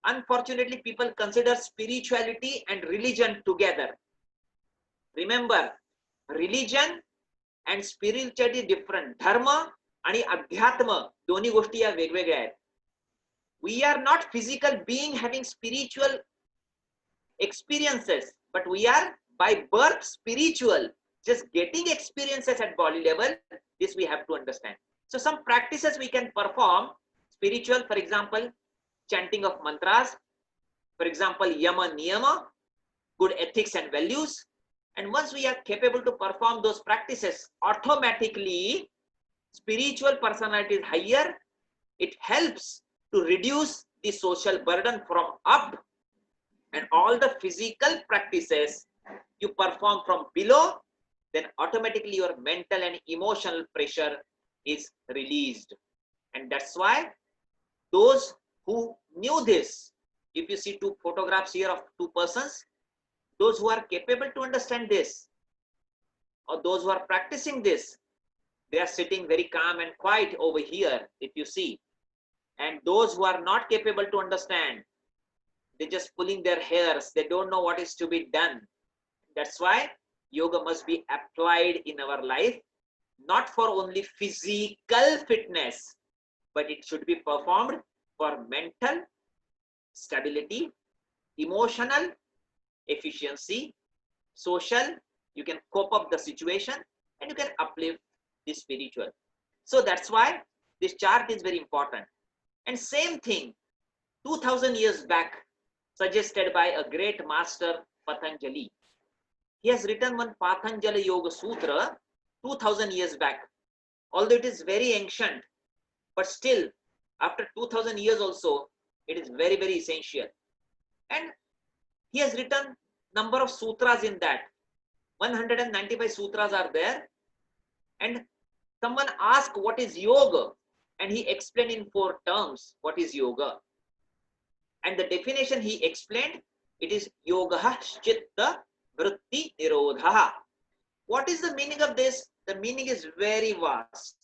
Unfortunately, people consider spirituality and religion together. Remember, religion and spirituality different. Dharma आणि अध्यात्म दोन्ही गोष्टी या वेगवेगळ्या आहेत. We are not physical being having spiritual experiences, but we are by birth spiritual, just getting experiences at body level. This we have to understand. So some practices we can perform spiritual, for example, chanting of mantras, for example, yama niyama, good ethics and values. And once we are capable to perform those practices, automatically spiritual personality is higher. It helps to reduce the social burden from up, and all the physical practices you perform from below, then automatically your mental and emotional pressure is released. And that's why those who knew this, if you see two photographs here of two persons, those who are capable to understand this, or those who are practicing this, they are sitting very calm and quiet over here, if you see. And those who are not capable to understand, they're just pulling their hairs. They don't know what is to be done. That's why yoga must be applied in our life, not for only physical fitness, but it should be performed for mental stability, emotional efficiency, social, you can cope up the situation, and you can uplift the spiritual. So that's why this chart is very important. And same thing, 2000 years back, suggested by a great master, Patanjali. He has written one Patanjali Yoga Sutra 2000 years back. Although it is very ancient, but still, after 2000 years also, it is very, very essential. And he has written number of sutras in that. 195 sutras are there. And someone asked what is yoga, and he explained in 4 terms what is yoga. And the definition he explained, it is yoga chitta vritti nirodha. What is the meaning of this? The meaning is very vast.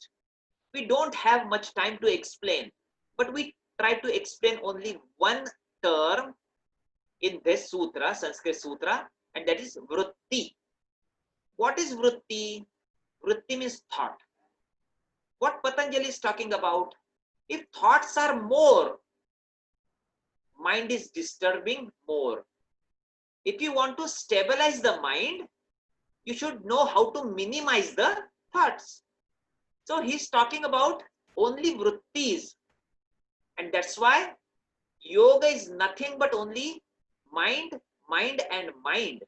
We don't have much time to explain, but we try to explain only one term in this sutra, Sanskrit sutra, and that is vritti. What is vritti? Vritti means thought. What Patanjali is talking about, if thoughts are more, mind is disturbing more. If you want to stabilize the mind, you should know how to minimize the thoughts. So he's talking about only vrittis. And that's why yoga is nothing but only mind, mind and mind.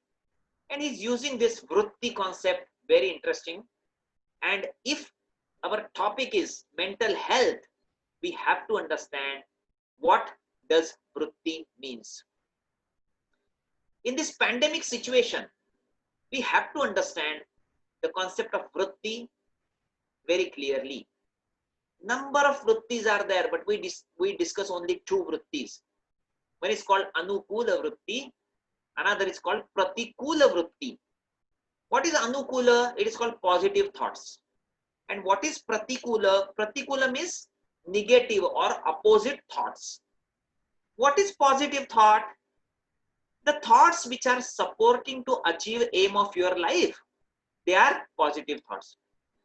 And he's using this vritti concept, very interesting. And if our topic is mental health, we have to understand what does vritti means. In this pandemic situation, we have to understand the concept of vritti very clearly. Number of vrittis are there, but we discuss only 2 vrittis. One is called anukula vritti, another is called pratikula vritti. What is anukula? It is called positive thoughts. And what is pratikula? Pratikula means negative or opposite thoughts. What is positive thought? The thoughts which are supporting to achieve aim of your life, they are positive thoughts.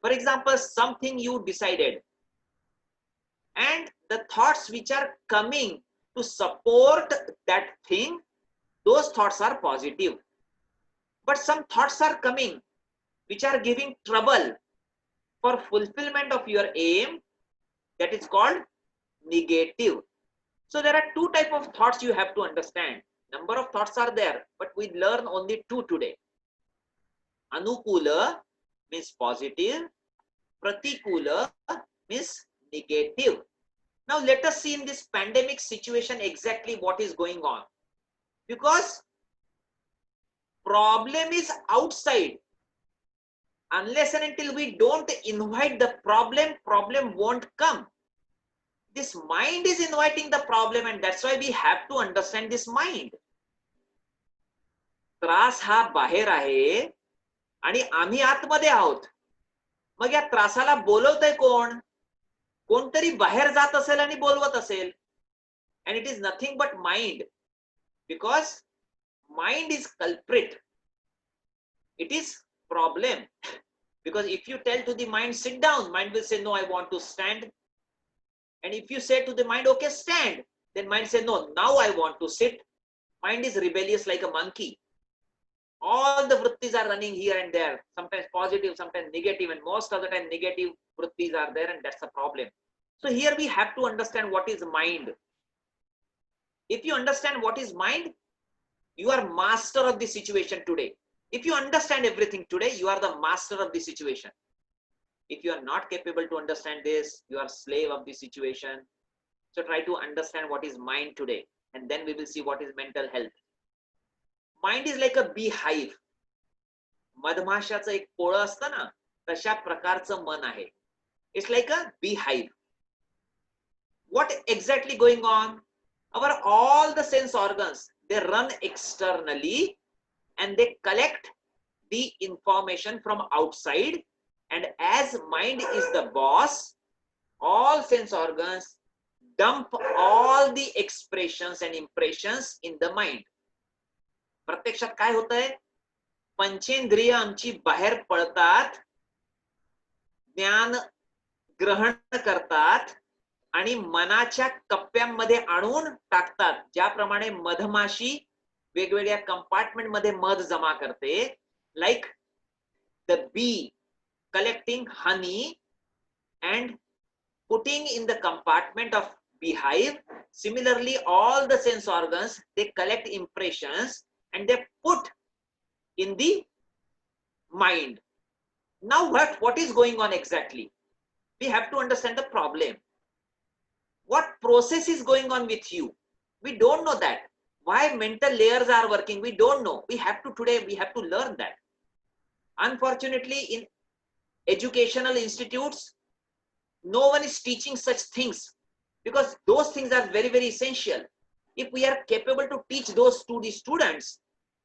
For example, something you decided, and the thoughts which are coming to support that thing, those thoughts are positive. But some thoughts are coming which are giving trouble for fulfillment of your aim, that is called negative. So there are 2 types of thoughts you have to understand. Number of thoughts are there, but we learn only 2 today. Anukula means positive, pratikula means negative. Now let us see in this pandemic situation exactly what is going on. Because problem is outside. Unless and until we don't invite the problem, problem won't come. This mind is inviting the problem, and that's why we have to understand this mind. त्रास हा बाहेर आहे आणि आम्ही आतमध्ये आहोत. मग या त्रासाला बोलवतंय कोण? कोणतरी बाहेर जात असेल आणि बोलवत असेल. And it is nothing but mind, because mind is culprit. It is problem. Because if you tell to the mind, sit down, mind will say, no, I want to stand. And if you say to the mind, okay, stand, then mind say, no, now I want to sit. Mind is rebellious like a monkey. All the vrittis are running here and there, sometimes positive, sometimes negative, and most of the time negative vrittis are there, and that's a problem. So here we have to understand what is mind. If you understand what is mind, you are master of the situation today. If you understand everything today, you are the master of the situation. If you are not capable to understand this, you are slave of the situation. So try to understand what is mind today, and then we will see what is mental health. Mind is like a beehive. मधमाशाचं एक पोळं असतं ना, तशा प्रकारचं मन आहे. It's like a bee hive. What exactly going on? Our all the sense organs, they run externally and they collect the information from outside, and as mind is the boss, all sense organs dump all the expressions and impressions in the mind. प्रत्यक्षात काय होतंय? पंचेंद्रिय आमची बाहेर पडतात, ज्ञान ग्रहण करतात आणि मनाच्या कप्प्यांमध्ये आणून टाकतात. ज्याप्रमाणे मधमाशी वेगवेगळ्या कंपार्टमेंट मध्ये मध जमा करते, like the bee collecting honey and putting in the compartment of beehive. Similarly, all the sense organs, they collect impressions and they put in the mind. Now what is going on exactly? We have to understand the problem. What process is going on with you? We don't know that. Why mental layers are working, we don't know. We have to learn that. Unfortunately, in educational institutes, no one is teaching such things, because those things are very, very essential. If we are capable to teach those to the students,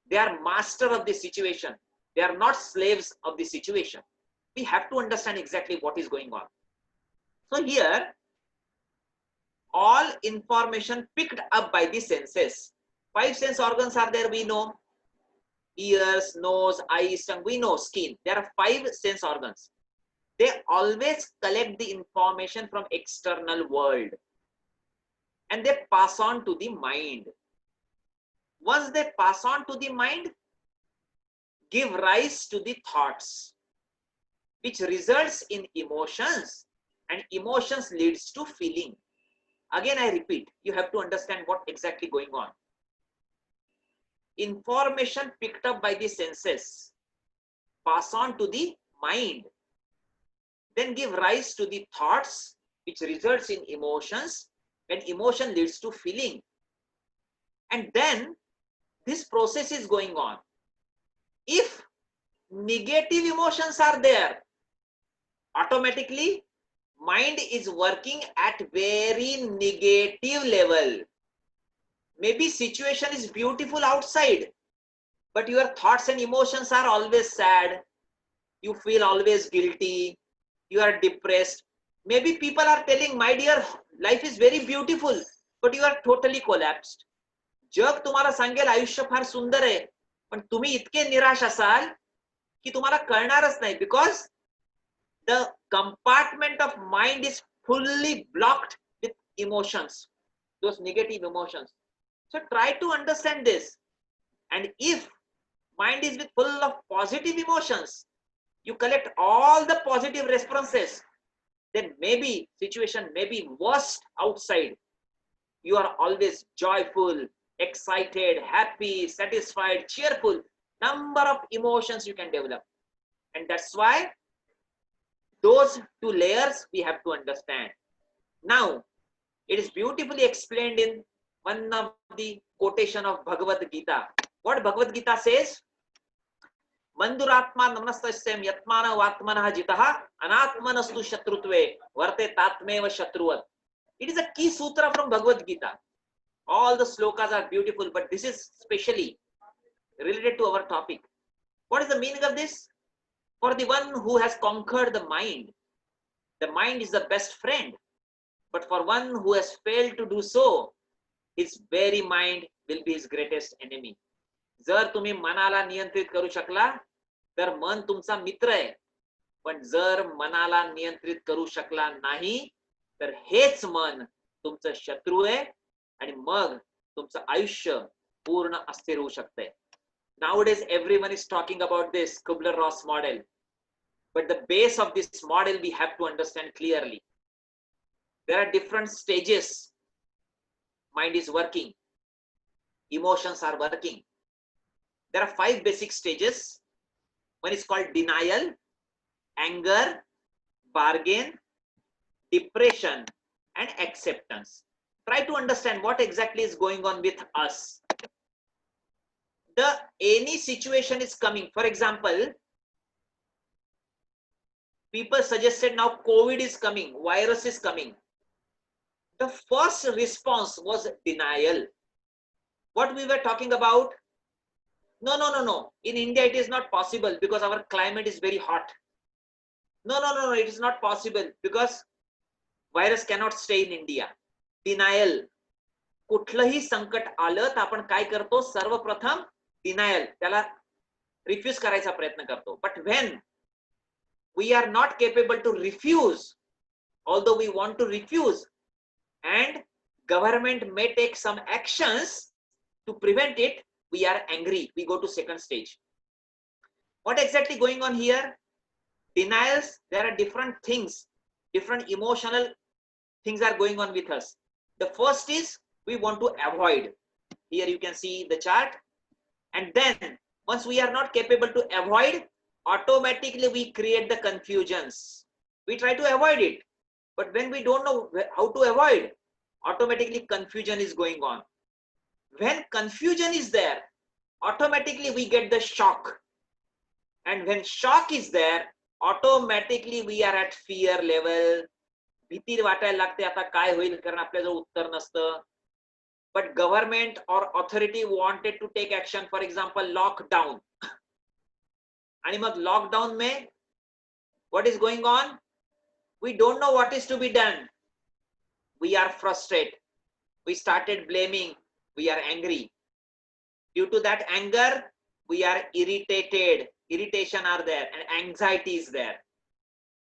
they are master of the situation. They are not slaves of the situation. We have to understand exactly what is going on. So here, all information picked up by the senses. 5 sense organs are there, we know. Ears, nose, eyes, tongue, we know skin. There are 5 sense organs. They always collect the information from external world and they pass on to the mind. Once they pass on to the mind, give rise to the thoughts, which results in emotions, and emotions leads to feeling. Again, I repeat, you have to understand what exactly going on. Information picked up by the senses pass on to the mind, then give rise to the thoughts, which results in emotions, and emotion leads to feeling. And then this process is going on. If negative emotions are there, automatically mind is working at very negative level. Maybe situation is beautiful outside, but your thoughts and emotions are always sad. You feel always guilty. You are depressed. Maybe people are telling, my dear, life is very beautiful, but you are totally collapsed. जग तुम्हाला सांगेल आयुष्य फार सुंदर आहे, पण तुम्ही इतके निराश असाल की तुम्हाला कळणारच नाही, because the compartment of mind is fully blocked with emotions, those negative emotions. So try to understand this. And if mind is with full of positive emotions, you collect all the positive responses, then maybe situation may be worst outside. You are always joyful, excited, happy, satisfied, cheerful. Number of emotions you can develop. And that's why those 2 layers we have to understand. Now, it is beautifully explained in one of the quotation of Bhagavad Gita. What Bhagavad Gita says? Manduratma namastasyam yatmana vatmanah jitaha anatmanastu shatrutve varte tatmeva shatruvat. It is a key sutra from Bhagavad Gita. All the slokas are beautiful, but this is specially related to our topic. What is the meaning of this? For the one who has conquered the mind is the best friend. But for one who has failed to do so, his very mind will be his greatest enemy. जर तुम्ही मनाला नियंत्रित करू शकला तर मन तुमचा मित्र आहे, पण जर मनाला नियंत्रित करू शकला नाही तर हेच मन तुमचं शत्रू आहे आणि मग तुमचं आयुष्य पूर्ण अस्थिर होऊ शकते. Nowadays everyone is talking about this Kubler-Ross model, but the base of this model we have to understand clearly. There are different stages. Mind is working, emotions are working. There are 5 basic stages. One is called denial, anger, bargain, depression, and acceptance. Try to understand what exactly is going on with us. Any situation is coming. For example, people suggested now COVID is coming, virus is coming. The first response was denial. What we were talking about? No. In India, it is not possible because our climate is very hot. No. It is not possible because virus cannot stay in India. Denial. कुठलंही संकट आलं तर आपण काय करतो? सर्वप्रथम denial, त्याला refuse करायचा प्रयत्न करतो. But when we are not capable to refuse, although we want to refuse, and government may take some actions to prevent it, we are angry. We go to second stage. What exactly going on here? Denials, there are different things, different emotional things are going on with us. The first is we want to avoid. Here you can see the chart. And then once we are not capable to avoid, automatically we create the confusions. We try to avoid it. But when we don't know how to avoid, automatically confusion is going on. When confusion is there, automatically we get the shock. And when shock is there, automatically we are at fear level. भीती वाटायला लागते आता काय होईल, कारण आपल्याजवळ उत्तर नसतं. But government or authority wanted to take action, for example, lockdown. आणि मग lockdown में what is going on? We don't know what is to be done. We are frustrated. We started blaming. We are angry. Due to that anger, we are irritated. Irritation are there and anxiety is there.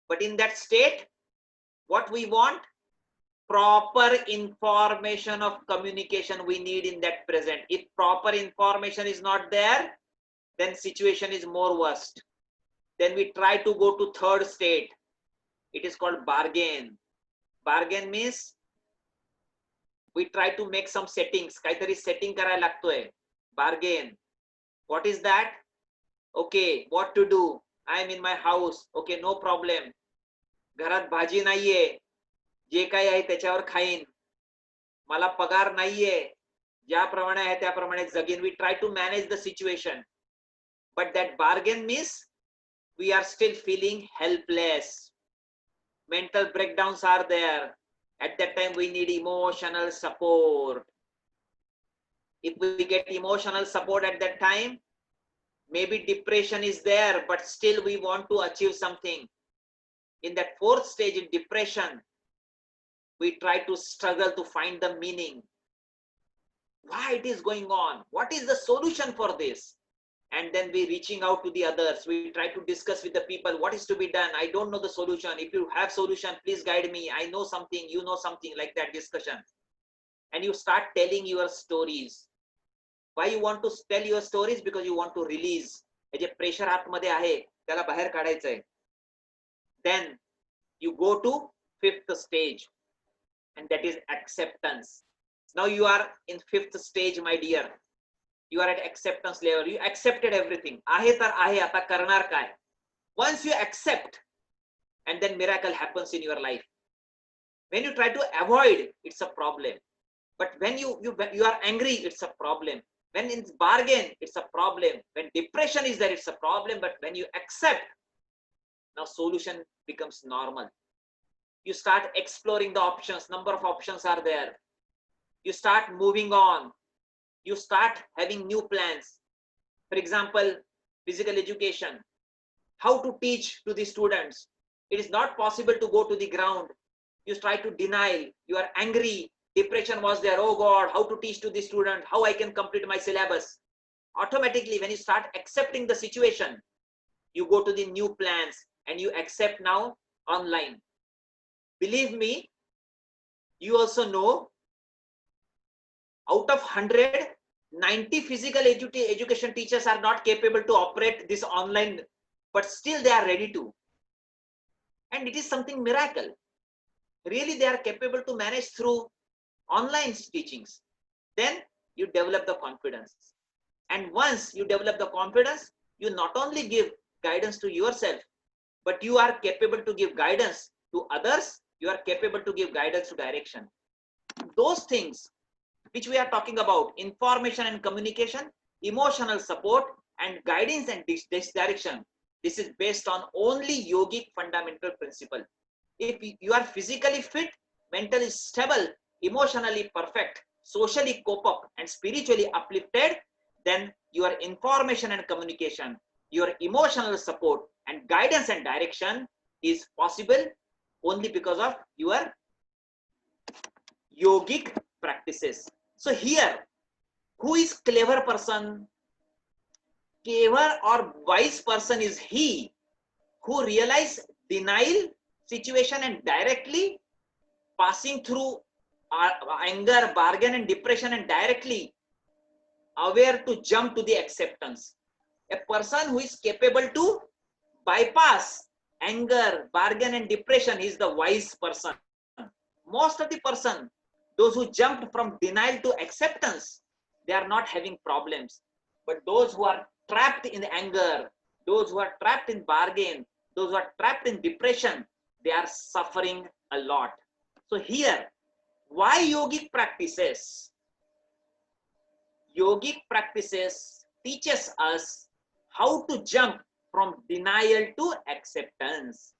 But in that state, what we want? Proper information of communication we need in that present. If proper information is not there, then situation is more worst. Then we try to go to third state. It is called bargain. Bargain means we try to make some settings. काहीतरी setting करायला लागतोय. Bargain. What is that? Okay, what to do? I am in my house. Okay, no problem. घरात भाजी नाहीये. जे काही आहे त्याच्यावर खाईन. मला पगार नाहीये. ज्याप्रमाणे आहे त्याप्रमाणे जगीन. We try to manage the situation. But that bargain means we are still feeling helpless. Mental breakdowns are there. At that time, we need emotional support. If we get emotional support at that time, maybe depression is there, but still we want to achieve something. In that fourth stage, in depression, we try to struggle to find the meaning. Why it is going on? What is the solution for this? And then we reaching out to the others. We try to discuss with the people, what is to be done? I don't know the solution. If you have solution, please guide me. I know something, you know something, like that discussion. And you start telling your stories. Why you want to tell your stories? Because you want to release. J pressure आतमध्ये आहे, त्याला बाहेर काढायचंय. Then you go to fifth stage. And that is acceptance. Now you are in fifth stage, my dear. You are at acceptance level. You accepted everything. आहे तर आहे, आता करणार काय? Once you accept, and then miracle happens in your life. When you try to avoid, it's a problem. But when you are angry, it's a problem. When it's bargain, it's a problem. When depression is there, it's a problem. But when you accept, now solution becomes normal. You start exploring the options. Number of options are there. You start moving on. You start having new plans. For example, physical education. How to teach to the students. It is not possible to go to the ground. You try to deny. You are angry. Depression was there. Oh God, how to teach to the student? How I can complete my syllabus? Automatically, when you start accepting the situation, you go to the new plans and you accept now online. Believe me, you also know out of 100, 90 physical education teachers are not capable to operate this online, but still they are ready to. And it is something miracle. Really, they are capable to manage through online teachings. Then you develop the confidence. And once you develop the confidence, you not only give guidance to yourself, but you are capable to give guidance to others. You are capable to give guidance to direction. Those things which we are talking about, information and communication, emotional support, and guidance and this direction, This is based on only yogic fundamental principle. If you are physically fit, mentally stable, emotionally perfect, socially cope up, and spiritually uplifted, then your information and communication, your emotional support and guidance and direction is possible only because of your yogic practices. So here, who is clever person? Clever or wise person is he who realize denial situation and directly passing through anger, bargain and depression and directly aware to jump to the acceptance. A person who is capable to bypass anger, bargain and depression is the wise person. Most of the person, those who jumped from denial to acceptance, they are not having problems. But those who are trapped in anger, those who are trapped in bargain, those who are trapped in depression, they are suffering a lot. So here, why yogic practices? Yogic practices teaches us how to jump from denial to acceptance.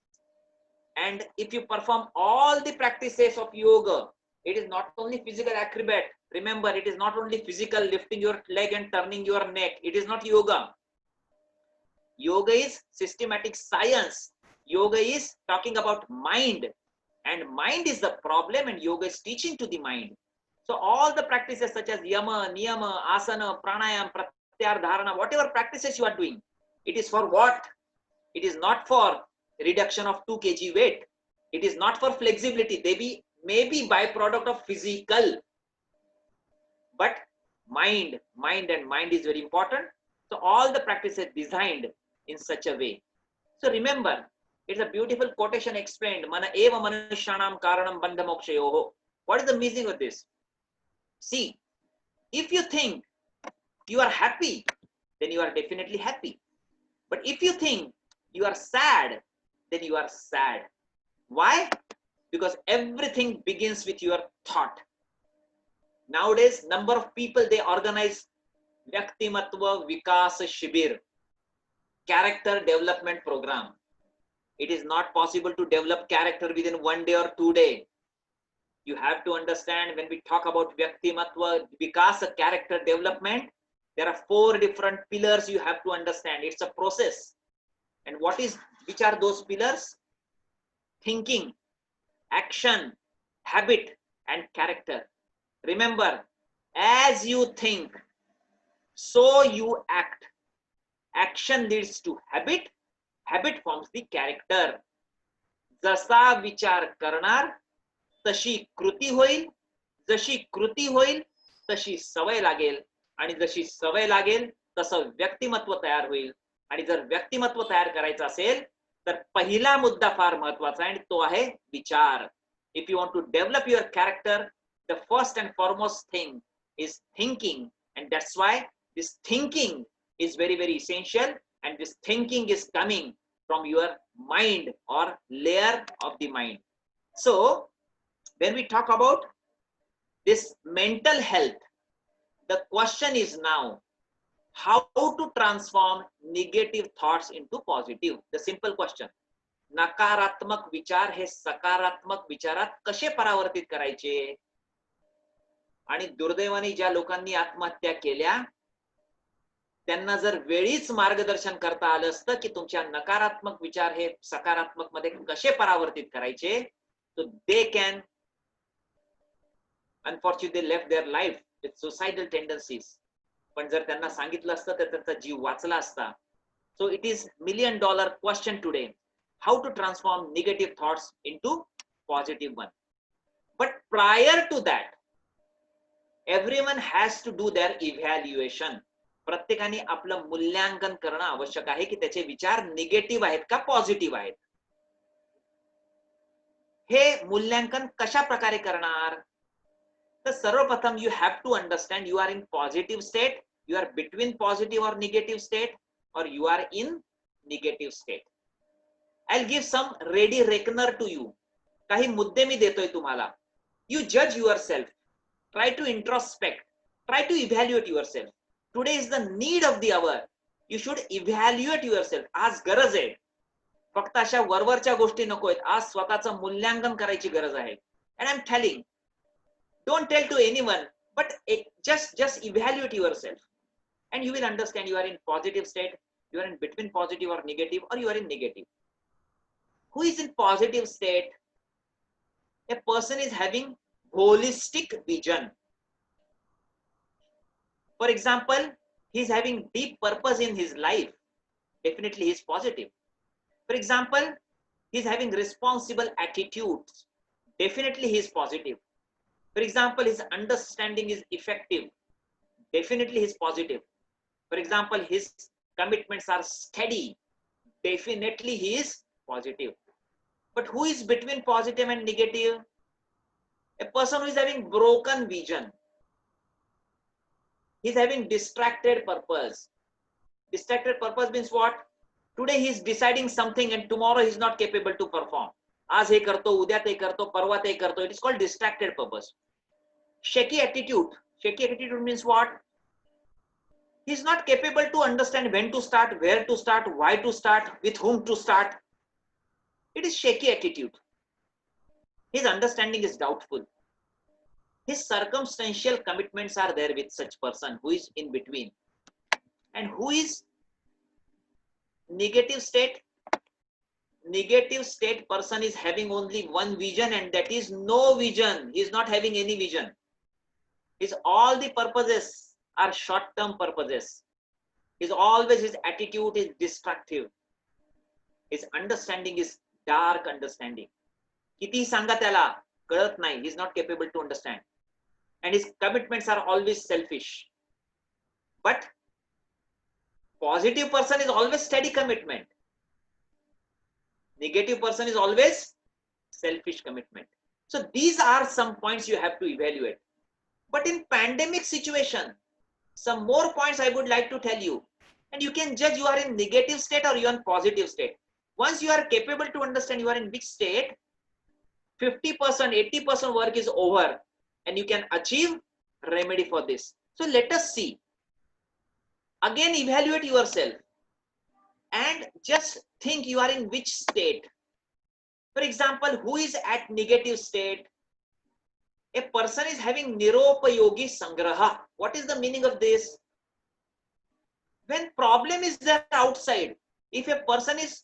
And if you perform all the practices of yoga, it is not only physical acrobat. Remember, it is not only physical lifting your leg and turning your neck. It is not yoga. Yoga is systematic science. Yoga is talking about mind. And mind is the problem and yoga is teaching to the mind. So all the practices such as yama, niyama, asana, pranayam, pratyahara, dharana, whatever practices you are doing, it is for what? It is not for reduction of 2 kg weight. It is not for flexibility. They may be byproduct of physical. But mind is very important. So all the practices designed in such a way. So remember, it's a beautiful quotation explained. Mana eva manushyanam karanam bandha mokshayoho. What is the meaning of this? See, if you think you are happy, then you are definitely happy. But if you think you are sad, then you are sad. Why? Because everything begins with your thought. Nowadays, number of people, they organize Vyaktimatva Vikas Shibir, character development program. It is not possible to develop character within 1 day or 2 days. You have to understand, when we talk about Vyaktimatva Vikas, character development, there are 4 different pillars you have to understand. It's a process. And which are those pillars? Thinking, action, habit, and character. Remember, as you think, so you act. Action leads to habit. Habit forms the character. Jasa vichar karnar, tashi कृती होईल. जशी कृती होईल, तशी सवय लागेल. आणि जशी सवय लागेल, तसं व्यक्तिमत्व तयार होईल. आणि जर व्यक्तिमत्व तयार करायचं असेल, तर पहिला मुद्दा फार महत्वाचा आहे आणि तो आहे विचार. If you want to develop your character, the first and foremost thing is thinking. And that's why this thinking is very, very essential. And this thinking is coming from your mind or layer of the mind. So when we talk about this mental health, the question is now, how to transform negative thoughts into positive? The simple question. नकारात्मक विचार हे सकारात्मक विचारात कसे परावर्तित करायचे? आणि दुर्दैवाने ज्या लोकांनी आत्महत्या केल्या, त्यांना जर वेळीच मार्गदर्शन करता आलं असतं की तुमच्या नकारात्मक विचार हे सकारात्मक मध्ये कसे परावर्तित करायचे, so they can, unfortunately, left their life with suicidal tendencies. पण जर त्यांना सांगितलं असतं तर त्यांचा जीव वाचला असता. So it is $1 million question today. How to transform negative thoughts into positive one. But prior to that, everyone has to do their evaluation. प्रत्येकाने आपलं मूल्यांकन करणं आवश्यक आहे की त्याचे विचार निगेटिव्ह आहेत का पॉझिटिव्ह आहेत. हे मूल्यांकन कशा प्रकारे करणार? तर सर्वप्रथम you have to understand you are in positive state, you are between positive or negative state, or you are in negative state. I'll give some ready reckoner to you. काही मुद्दे मी देतोय तुम्हाला. You judge yourself. Try to introspect. Try to evaluate yourself. Today is the need of the hour. You should evaluate yourself. आज गरज आहे. फक्त अशा वरवरच्या गोष्टी नको आहेत. आज स्वतःचं मूल्यांकन करायची गरज आहे. And I'm telling, don't tell to anyone, but just evaluate yourself. And you will understand you are in positive state, you are in between positive or negative, or you are in negative. Who is in positive state? A person is having holistic vision. For example, he is having deep purpose in his life. Definitely he is positive. For example, he is having responsible attitudes. Definitely he is positive. For example, his understanding is effective. Definitely he is positive. For example, his commitments are steady. Definitely he is positive. But who is between positive and negative? A person who is having broken vision. He is having distracted purpose. Distracted purpose means what? Today he is deciding something and tomorrow he is not capable to perform. आज हे करतो, उद्या ते करतो, परवा ते करतो. It is called distracted purpose. Shaky attitude. Shaky attitude means what? He is not capable to understand when to start, where to start, why to start, with whom to start. It is shaky attitude. His understanding is doubtful. His circumstantial commitments are there with such person who is in between. And who is negative state? Negative state person is having only one vision, and that is no vision. He is not having any vision. All the purposes are short-term purposes. His attitude is destructive. His understanding is dark understanding. किती सांगा त्याला कळत नाही. He is not capable to understand. And his commitments are always selfish. But positive person is always steady commitment. Negative person is always selfish commitment. So these are some points you have to evaluate. But in pandemic situation, some more points I would like to tell you. And you can judge you are in negative state or you are in positive state. Once you are capable to understand you are in which state, 50%, 80% work is over and you can achieve remedy for this. So let us see. Again, evaluate yourself and just think you are in which state. For example, who is at negative state? A person is having niropayogi sangraha. What is the meaning of this? When problem is there outside, if a person is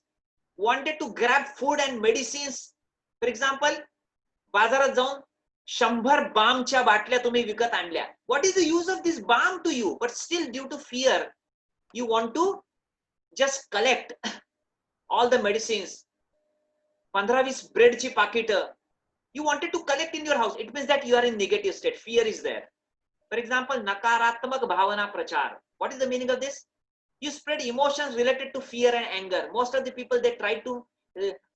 wanted to grab food and medicines, for example, बाजारात जाऊन 100 बामच्या बाटल्या तुम्ही विकत आणल्या. What is the use of this balm to you? But still, due to fear, you want to just collect all the medicines. 15-20 breadची पाकिट. You wanted to collect in your house. It means that you are in negative state. Fear is there. For example, nakaratmak bhavana prachar. What is the meaning of this? You spread emotions related to fear and anger. Most of the people, they try to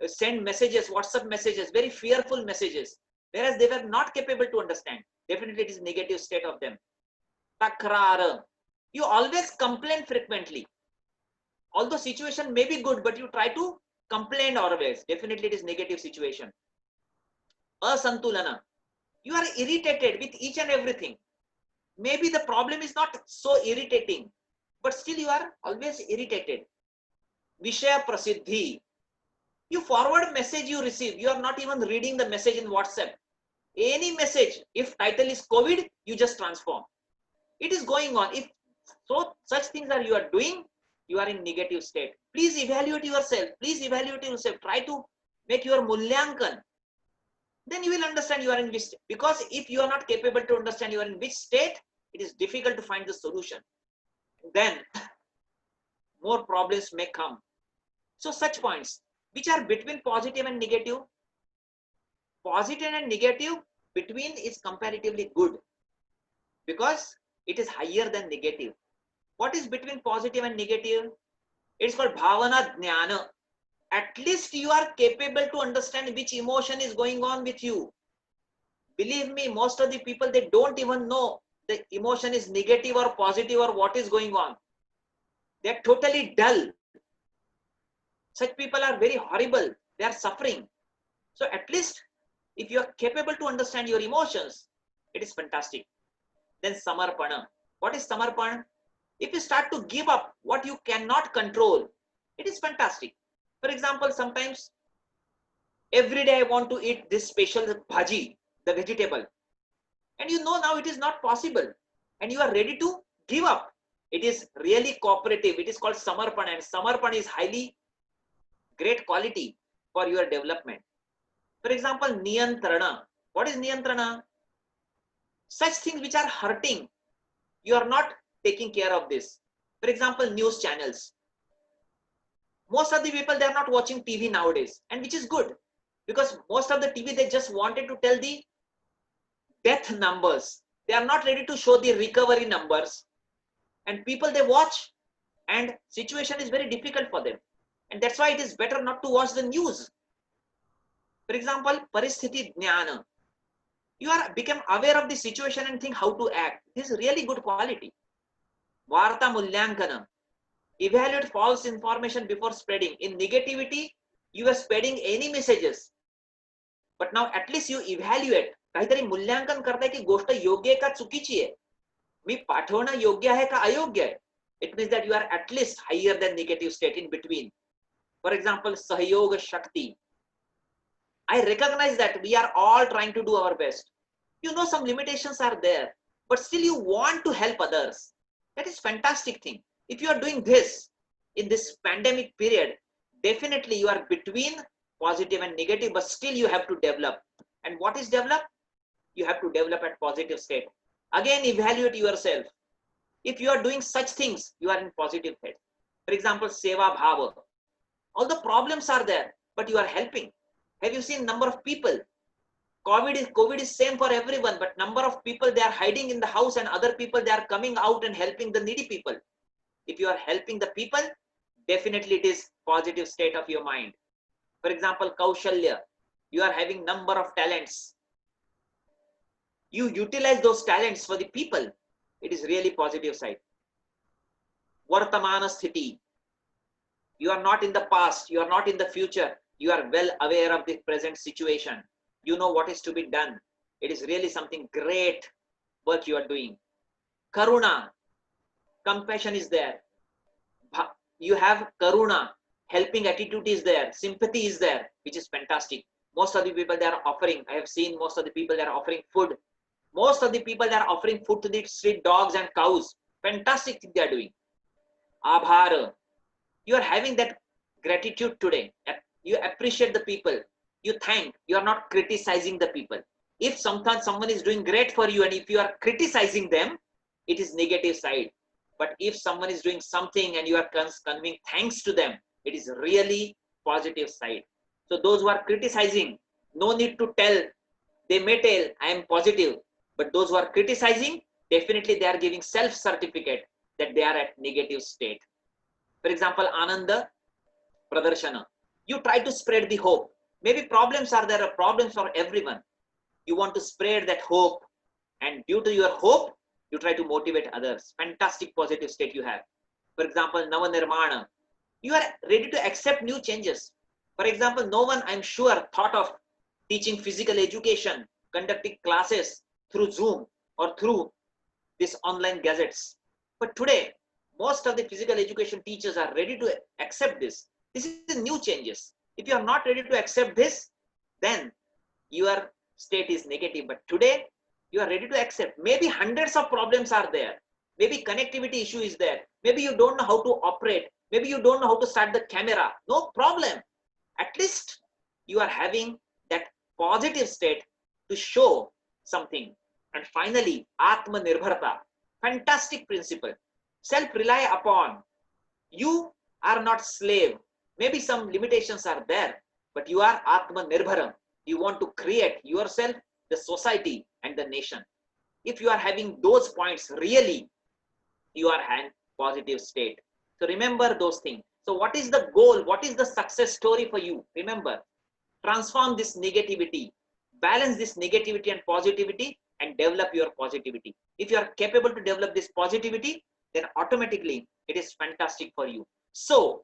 send messages, WhatsApp messages, very fearful messages, whereas they were not capable to understand. Definitely it is negative state of them. Takrar. You always complain frequently. Although situation may be good, but you try to complain always. Definitely it is negative situation. Asantulana. You are irritated with each and everything. Maybe the problem is not so irritating, but still you are always irritated. Vishaya prasiddhi. You forward message you receive. You are not even reading the message in WhatsApp. Any message, if title is COVID, you just transform. It is going on. If so, such things are you are doing, you are in negative state. Please evaluate yourself. Please evaluate yourself. Try to make your mulyankan. Then you will understand you are in which state. Because if you are not capable to understand you are in which state, it is difficult to find the solution. Then more problems may come. So such points, which are between positive and negative. Positive and negative between is comparatively good because it is higher than negative. What is between positive and negative? It's called bhavana jnana. At least you are capable to understand which emotion is going on with you. Believe me, most of the people, they don't even know the emotion is negative or positive or what is going on. They are totally dull. Such people are very horrible. They are suffering. So at least if you are capable to understand your emotions, it is fantastic. Then samarpana. What is samarpana? If you start to give up what you cannot control, it is fantastic. For example, sometimes every day I want to eat this special bhaji, the vegetable, and you know now it is not possible, and you are ready to give up. It is really cooperative. It is called samarpan, and samarpan is highly great quality for your development. For example, niyantrana. What is niyantrana? Such things which are hurting, you are not taking care of this. For example, news channels. Most of the people, they are not watching TV nowadays, and which is good, because most of the TV, they just wanted to tell the death numbers. They are not ready to show the recovery numbers, and people, they watch, and situation is very difficult for them, and that's why it is better not to watch the news. For example, paristhiti jnana. You are become aware of the situation and think how to act. This is really good quality. Varta mulyankana. Evaluate false information before spreading. In negativity, you are spreading any messages, but now at least you evaluate. काहीतरी मूल्यांकन करताय की गोष्ट योग्य आहे का चुकीची आहे, मी पाठवणं योग्य आहे का अयोग्य आहे. It means that you are at least higher than negative state, in between. For example, sahyog shakti. I recognize that we are all trying to do our best. You know some limitations are there, but still you want to help others. That is fantastic thing. If you are doing this in this pandemic period, definitely you are between positive and negative, but still you have to develop. And what is develop? You have to develop at positive state. Again, evaluate yourself. If you are doing such things, you are in positive state. For example, seva bhava. All the problems are there, but you are helping. Have you seen number of people? COVID is same for everyone, but number of people, they are hiding in the house, and other people, they are coming out and helping the needy people. If you are helping the people, definitely it is positive state of your mind. For example, kaushalya. You are having number of talents. You utilize those talents for the people. It is really positive side. Vartamana sthiti. You are not in the past. You are not in the future. You are well aware of the present situation. You know what is to be done. It is really something great work you are doing. Karuna. Compassion is there. You have karuna. Helping attitude is there. Sympathy is there, which is fantastic. Most of the people, they are offering. I have seen most of the people, they are offering food. Most of the people, they are offering food to the street dogs and cows. Fantastic thing they are doing. Abhara. You are having that gratitude today. You appreciate the people. You thank. You are not criticizing the people. If sometimes someone is doing great for you, and if you are criticizing them, it is negative side. But if someone is doing something and you are conveying thanks to them, it is really positive side. So those who are criticizing, no need to tell. They may tell, I am positive. But those who are criticizing, definitely they are giving self-certificate that they are at negative state. For example, Ananda Pradarshana. You try to spread the hope. Maybe problems are there, problems for everyone. You want to spread that hope. And due to your hope, you try to motivate others. Fantastic positive state you have. For example, Navanirmana. You are ready to accept new changes. For example, no one, I'm sure, thought of teaching physical education, conducting classes through Zoom or through these online gadgets. But today, most of the physical education teachers are ready to accept this. This is the new changes. If you are not ready to accept this, then your state is negative. But today, you are ready to accept. Maybe hundreds of problems are there. Maybe connectivity issue is there. Maybe you don't know how to operate. Maybe you don't know how to start the camera. No problem. At least you are having that positive state to show something. And finally, Atmanirbharta. Fantastic principle. Self-rely upon. You are not slave. Maybe some limitations are there, but you are Atmanirbharam. You want to create yourself, the society, and the nation. If you are having those points, really, you are in positive state. So remember those things. So what is the goal? What is the success story for you? Remember, transform this negativity, balance this negativity and positivity, and develop your positivity. If you are capable to develop this positivity, then automatically it is fantastic for you. So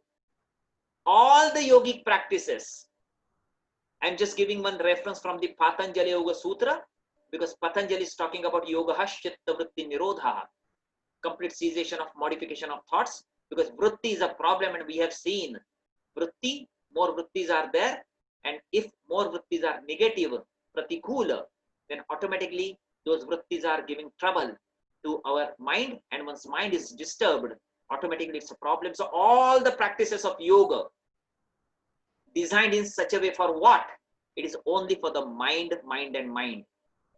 all the yogic practices, I'm just giving one reference from the Patanjali Yoga Sutra, because Patanjali is talking about yoga chitta vritti nirodha. complete cessation of modification of thoughts, because vritti is a problem, and we have seen vritti, more vrittis are there, and if more vrittis are negative, pratikula, then automatically those vrittis are giving trouble to our mind, and once mind is disturbed, automatically it's a problem. So all the practices of yoga designed in such a way for what? It is only for the mind, mind and mind.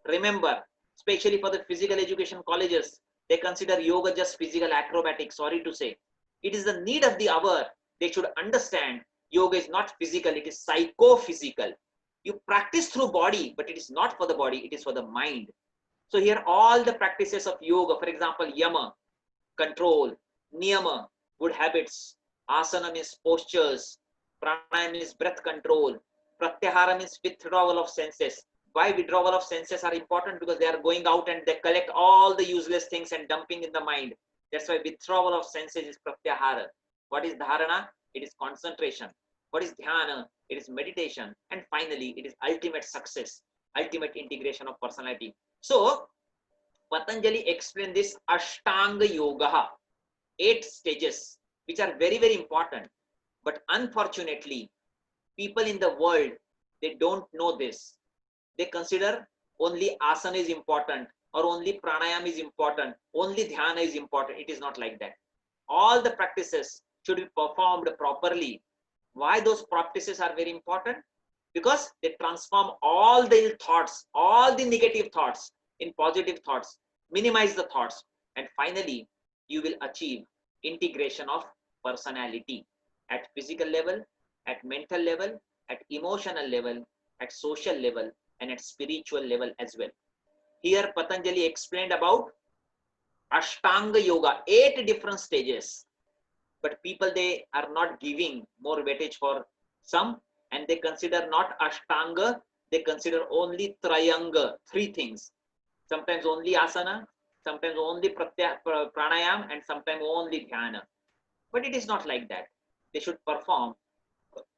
Remember, especially for the physical education colleges, they consider yoga just physical acrobatic. Sorry to say, it is the need of the hour. They should understand yoga is not physical, it is psychophysical. You practice through body, but it is not for the body, it is for the mind. So here all the practices of yoga, for example, yama, control, niyama, good habits, asana means postures, pranayama means breath control, pratyahara means withdrawal of senses. Why withdrawal of senses are important? Because they are going out and they collect all the useless things and dumping in the mind. That's why withdrawal of senses is pratyahara. What is dharana? It is concentration. What is dhyana? It is meditation. And finally, it is ultimate success, ultimate integration of personality. So, Patanjali explained this Ashtanga Yoga, 8 stages, which are very, very important. But unfortunately, people in the world, they don't know this. They consider only asana is important, or only pranayama is important, only dhyana is important. It is not like that. All the practices should be performed properly. Why those practices are very important? Because they transform all the ill thoughts, all the negative thoughts in positive thoughts, minimize the thoughts, and finally, you will achieve integration of personality at physical level, at mental level, at emotional level, at social level, and at spiritual level as well. Here Patanjali explained about Ashtanga Yoga, 8 different stages. But people, they are not giving more weightage for some, and they consider not Ashtanga, they consider only Trayanga, 3 things. Sometimes only asana, sometimes only pranayam, and sometimes only dhyana. But it is not like that. They should perform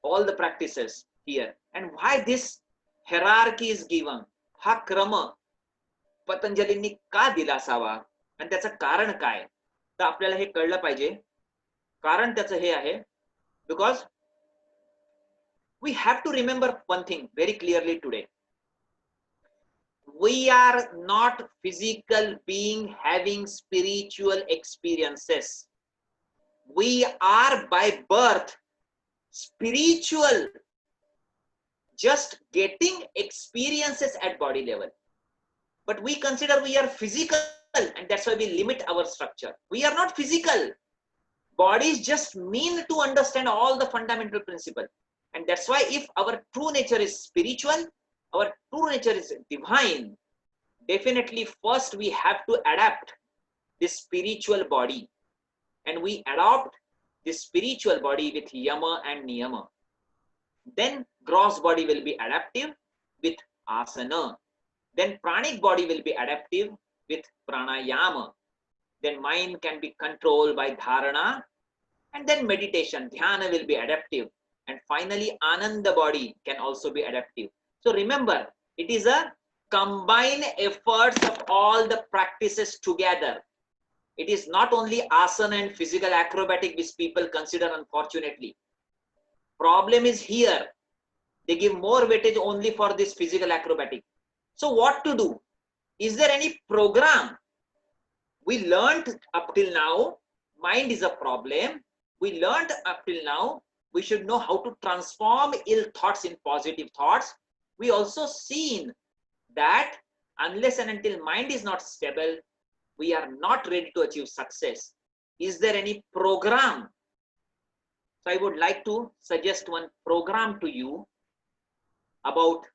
all the practices here. And why this hierarchy is given? हा क्रम पतंजलींनी का दिला असावा आणि त्याचं कारण काय, तर आपल्याला हे कळलं पाहिजे. कारण त्याचं हे आहे, because we have to remember one thing very clearly today. We are not physical being having spiritual experiences. We are by birth spiritual, just getting experiences at body level. But we consider we are physical, and that's why we limit our structure. We are not physical. Bodies just mean to understand all the fundamental principles. And that's why if our true nature is spiritual, our true nature is divine, definitely first we have to adapt this spiritual body. And we adopt this spiritual body with yama and niyama. Then gross body will be adaptive with asana. Then pranic body will be adaptive with pranayama. Then mind can be controlled by dharana. And then meditation, dhyana will be adaptive. And finally, ananda body can also be adaptive. So remember, it is a combined efforts of all the practices together. It is not only asana and physical acrobatic which people consider, unfortunately. Problem is here. They give more weightage only for this physical acrobatic. So what to do? Is there any program? We learned up till now, mind is a problem. We learned up till now, we should know how to transform ill thoughts in positive thoughts. We also seen that unless and until mind is not stable, we are not ready to achieve success. Is there any program? So I would like to suggest one program to you about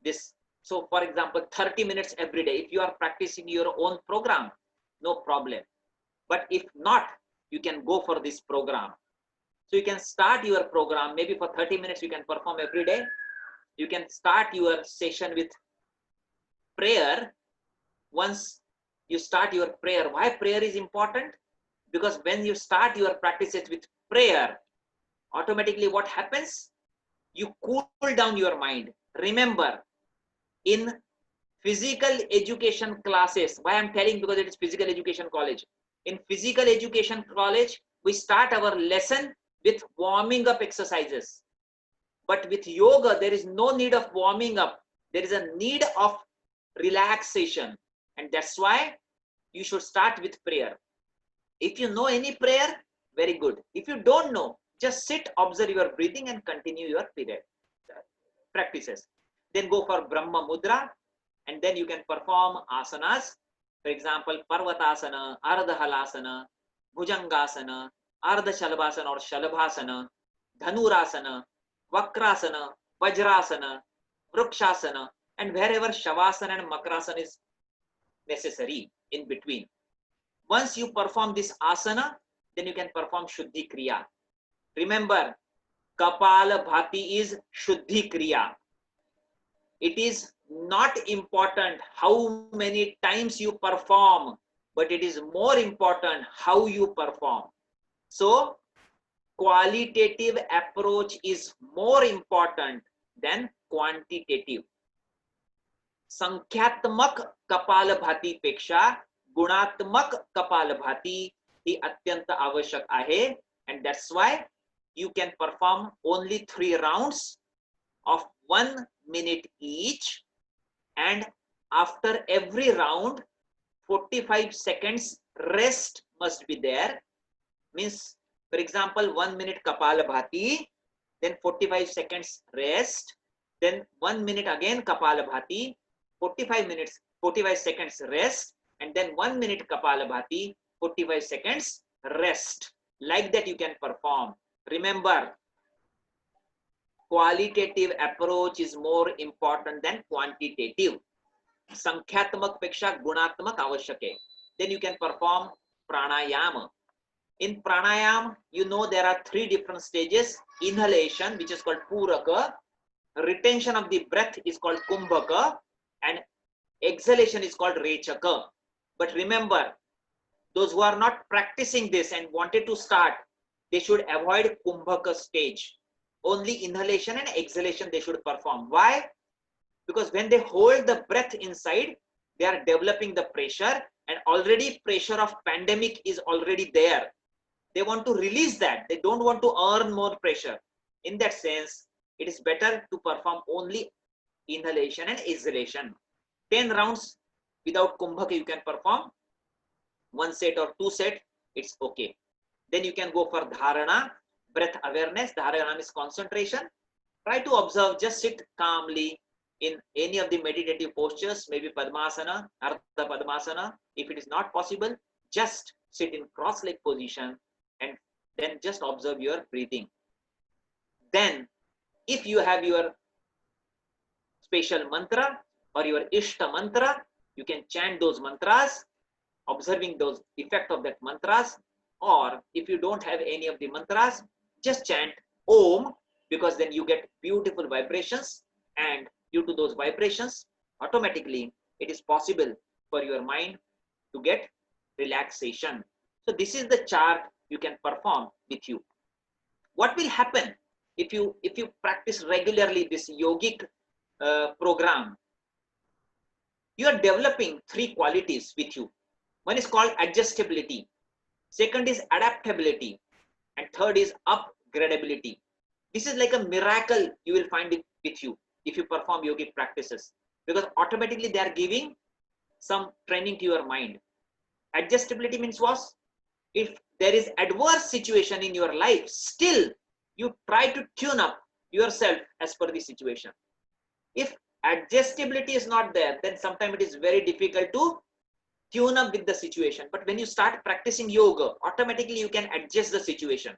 this. So for example, 30 minutes every day. If you are practicing your own program, no problem. But if not, you can go for this program. So you can start your program, maybe for 30 minutes you can perform every day. You can start your session with prayer. Once you start your prayer, why prayer is important? Because when you start your practices with prayer, automatically what happens? You cool down your mind. Remember, in physical education classes, why I'm telling, because it is physical education college. In physical education college, we start our lesson with warming up exercises. But with yoga, there is no need of warming up. There is a need of relaxation. And that's why you should start with prayer. If you know any prayer, very good. If you don't know, just sit, observe your breathing and continue your period practices. Then go for Brahma Mudra, and then you can perform asanas. For example, Parvatasana, Ardha Halasana, Bhujangasana, Ardha Shalabhasana or Shalabhasana, Dhanurasana, Vakrasana, Vajrasana, Vrukshasana, and wherever Shavasana and Makrasana is necessary in between. Once you perform this asana, then you can perform Shuddhi Kriya. Remember, Kapala Bhati is Shuddhi Kriya. It is not important how many times you perform, but it is more important how you perform. So, qualitative approach is more important than quantitative. संख्यात्मक कपालभाती पेक्षा गुणात्मक कपालभाती ही अत्यंत आवश्यक आहे, and that's why you can perform only 3 rounds of 1 minute each, and after every round 45 seconds rest must be there. Means, for example, 1 minute Kapalabhati, then 45 seconds rest, then 1 minute again Kapalabhati, 45 seconds rest, and then 1 minute Kapalabhati, 45 seconds rest. Like that you can perform. Remember, qualitative approach is more important than quantitative. संख्यात्मक पेक्षा गुणात्मक आवश्यक है. Then you can perform pranayama. In pranayam, you know there are 3 different stages. Inhalation, which is called puraka. Retention of the breath is called kumbhaka. And exhalation is called rechaka. But remember, those who are not practicing this and wanted to start, they should avoid kumbhaka stage. Only inhalation and exhalation they should perform. Why? Because when they hold the breath inside, they are developing the pressure, and already pressure of pandemic is already there. They want to release that. They don't want to earn more pressure. In that sense, it is better to perform only inhalation and exhalation. 10 rounds without kumbhaka you can perform. 1 set or 2 set, it's okay. Then you can go for dharana, breath awareness. Dharana is concentration. Try to observe, just sit calmly in any of the meditative postures, maybe Padmasana, Ardha Padmasana. If it is not possible, just sit in cross-leg position and then just observe your breathing. Then, if you have your special mantra or your Ishta mantra, you can chant those mantras, observing those effect of that mantras. Or if you don't have any of the mantras, just chant Om, because then you get beautiful vibrations, and due to those vibrations, automatically it is possible for your mind to get relaxation. So this is the chart you can perform with you. What will happen if you practice regularly this yogic program? You are developing 3 qualities with you. One is called adjustability, second is adaptability, and third is upgradability. This is like a miracle you will find it with you if you perform yogic practices, because automatically they are giving some training to your mind. Adjustability means what? If there is adverse situation in your life, still you try to tune up yourself as per the situation. If adjustability is not there, then sometimes it is very difficult to tune up with the situation. But when you start practicing yoga, automatically you can adjust the situation.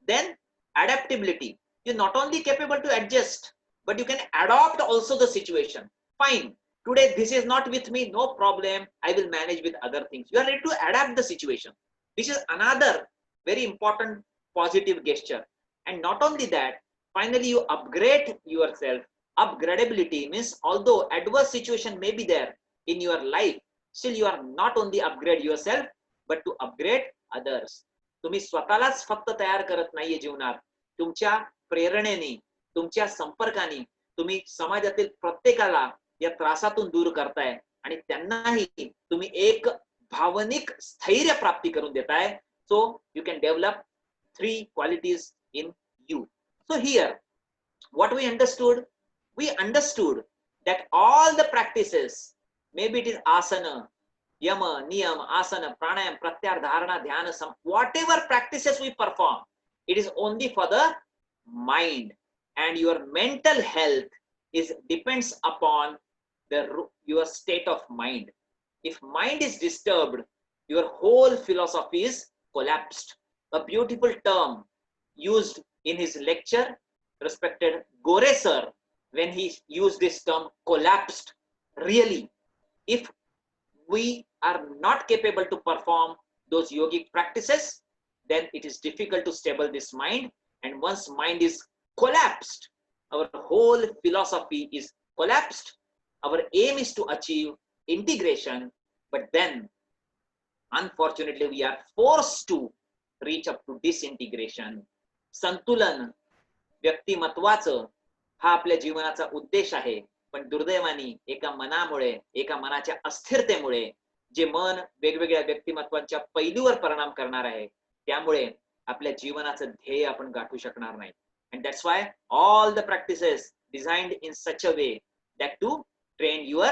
Then adaptability, you're not only capable to adjust, but you can adopt also the situation. Fine, today this is not with me, no problem, I will manage with other things. You are ready to adapt the situation. This is another very important positive gesture. And not only that, finally you upgrade yourself. Upgradability means although adverse situation may be there in your life, still you are not only upgrade yourself, but to upgrade others. तुम्ही स्वतःलाच फक्त तयार करत नाहीये जीवनात, तुमच्या प्रेरणेने, तुमच्या संपर्काने तुम्ही समाजातील प्रत्येकाला या त्रासातून दूर करताय, आणि त्यांनाही तुम्ही एक भावनिक स्थैर्य प्राप्ती करून देत आहे. So you can develop 3 qualities in you. So here, what we understood that all the practices, maybe it is asana, yama, niyam, asana, pranayam, pratyahar, dharana, dhyana, whatever practices we perform, it is only for the mind, and your mental health depends upon your state of mind. If mind is disturbed, your whole philosophy is collapsed. A beautiful term used in his lecture, respected Gore sir, when he used this term collapsed. Really, if we are not capable to perform those yogic practices, then it is difficult to stable this mind. And once mind is collapsed, our whole philosophy is collapsed. Our aim is to achieve integration, but then unfortunately we are forced to reach up to disintegration. संतुलन व्यक्तिमत्वाचं हा आपल्या जीवनाचा उद्देश आहे, पण दुर्दैवाने एका मनामुळे, एका मनाच्या अस्थिरतेमुळे जे मन वेगवेगळ्या व्यक्तिमत्वांच्या पैलूवर परिणाम करणार आहे, त्यामुळे आपल्या जीवनाचं ध्येय आपण गाठू शकणार नाही. And that's why all the practices designed in such a way that to train your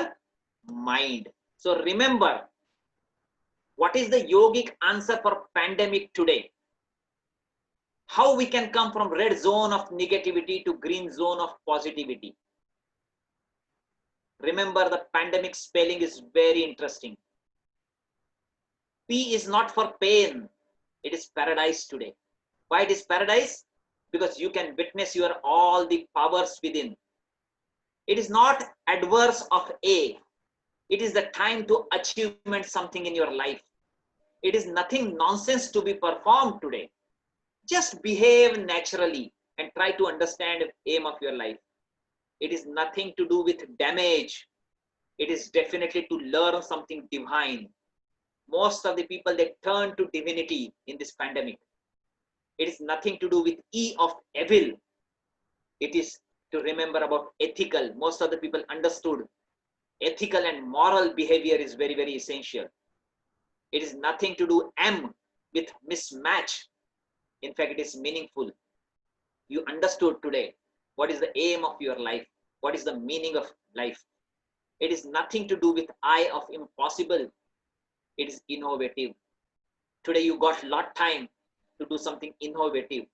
mind. So remember, what is the yogic answer for pandemic today? How we can come from red zone of negativity to green zone of positivity? Remember, the pandemic spelling is very interesting. P is not for pain, it is paradise today. Why it is paradise? Because you can witness your all the powers within. It is not adverse of A. It is the time to achievement something in your life. It is nothing nonsense to be performed today. Just behave naturally and try to understand the aim of your life. It is nothing to do with damage. It is definitely to learn something divine. Most of the people, they turn to divinity in this pandemic. It is nothing to do with E of evil. It is to remember about ethical. Most of the people understood ethical and moral behavior is very, very essential. It is nothing to do M with mismatch. In fact, it is meaningful. You understood today what is the aim of your life, what is the meaning of life. It is nothing to do with I of impossible. It is innovative. Today you got lot time to do something innovative.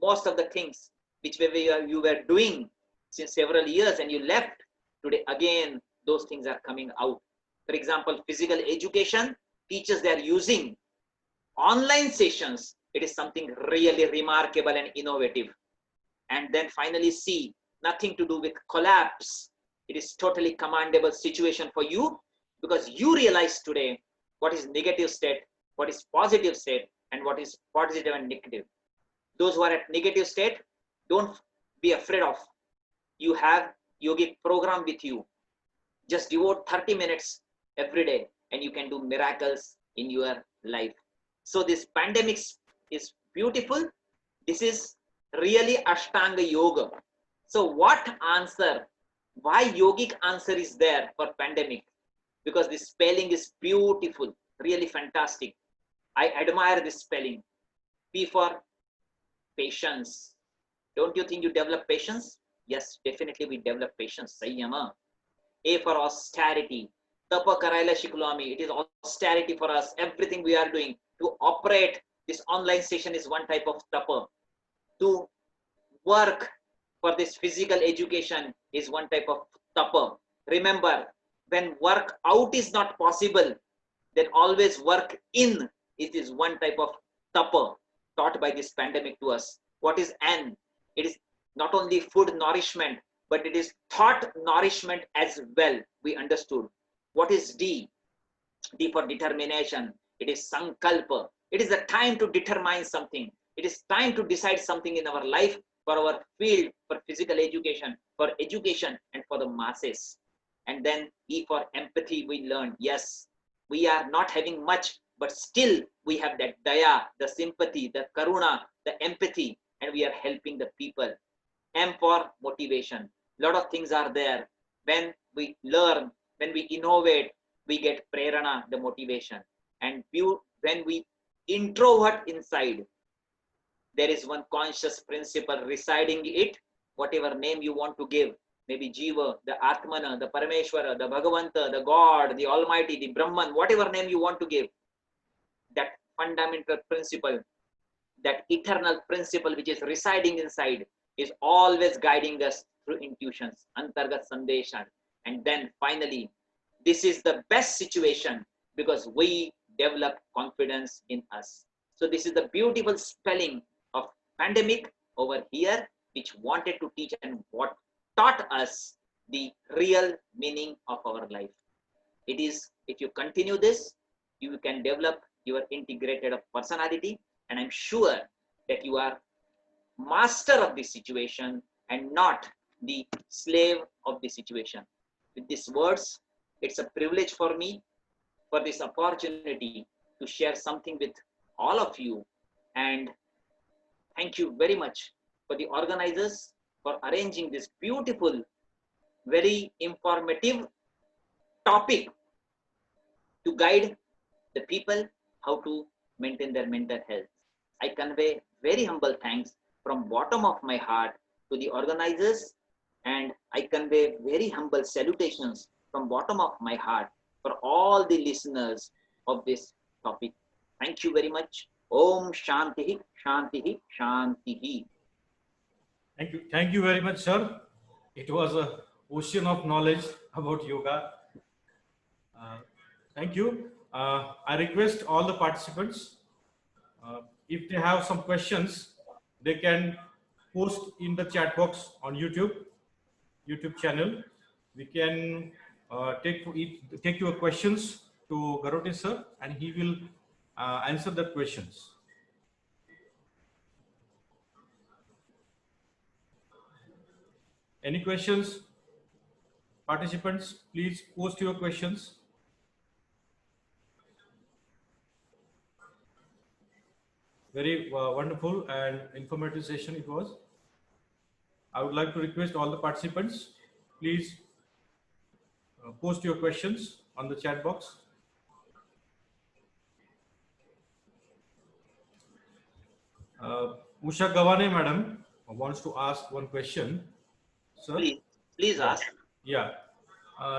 Most of the things which you were doing since several years and you left, today again those things are coming out. For example, physical education, teachers, they are using online sessions. It is something really remarkable and innovative. And then finally C, nothing to do with collapse. It is totally commendable situation for you, because you realize today what is negative state, what is positive state, and what is positive and negative. Those who are at negative state, don't be afraid of. You have yogic program with you. Just devote 30 minutes every day and you can do miracles in your life. So this pandemic is beautiful. This is really Ashtanga Yoga. So what answer, why yogic answer is there for pandemic? Because the spelling is beautiful, really fantastic. I admire this spelling. P for patience. Don't you think you develop patience? Yes, definitely we develop patience. Sanyama. A for austerity. Tapa karayla shiklo ami. It is austerity for us. Everything we are doing to operate this online session is one type of tapa. To work for this physical education is one type of tapa. Remember, when work out is not possible, then always work in. It is one type of tapa taught by this pandemic to us. What is N? It is not only food nourishment, but it is thought nourishment as well. We understood. What is D? D for determination. It is sankalpa. It is the time to determine something. It is time to decide something in our life, for our field, for physical education, and for the masses. And then E for empathy, we learned. Yes, we are not having much, but still we have that daya, the sympathy, the karuna, the empathy, and we are helping the people. M for motivation. A lot of things are there. When we learn, when we innovate, we get prerana, the motivation. And when we introvert inside, there is one conscious principle residing it, whatever name you want to give, maybe Jiva, the Atmana, the Parameshwara, the Bhagavanta, the God, the Almighty, the Brahman, whatever name you want to give, that fundamental principle, that eternal principle which is residing inside is always guiding us through intuitions, Antargat Sandeshan. And then finally, this is the best situation because we develop confidence in us. So this is the beautiful spelling of pandemic over here, which wanted to teach and what taught us the real meaning of our life. It is, if you continue this, you can develop your integrated personality, and I'm sure that you are master of this situation and not the slave of the situation. With these words, it's a privilege for me for this opportunity to share something with all of you, and thank you very much for the organizers for arranging this beautiful, very informative topic to guide the people how to maintain their mental health. I convey very humble thanks from bottom of my heart to the organizers, and I convey very humble salutations from bottom of my heart for all the listeners of this topic. Thank you very much. Om Shantihi, Shantihi, Shantihi. Thank you very much, sir. It was an ocean of knowledge about yoga. Thank you. I request all the participants, if they have some questions, they can post in the chat box on YouTube channel. We can take your questions to Garote sir, and he will answer the questions. Any questions? Participants, please post your questions. Very wonderful and informative session it was. I would like to request all the participants, please post your questions on the chat box. Usha Gawane madam wants to ask one question. Sir? Please ask. Yeah.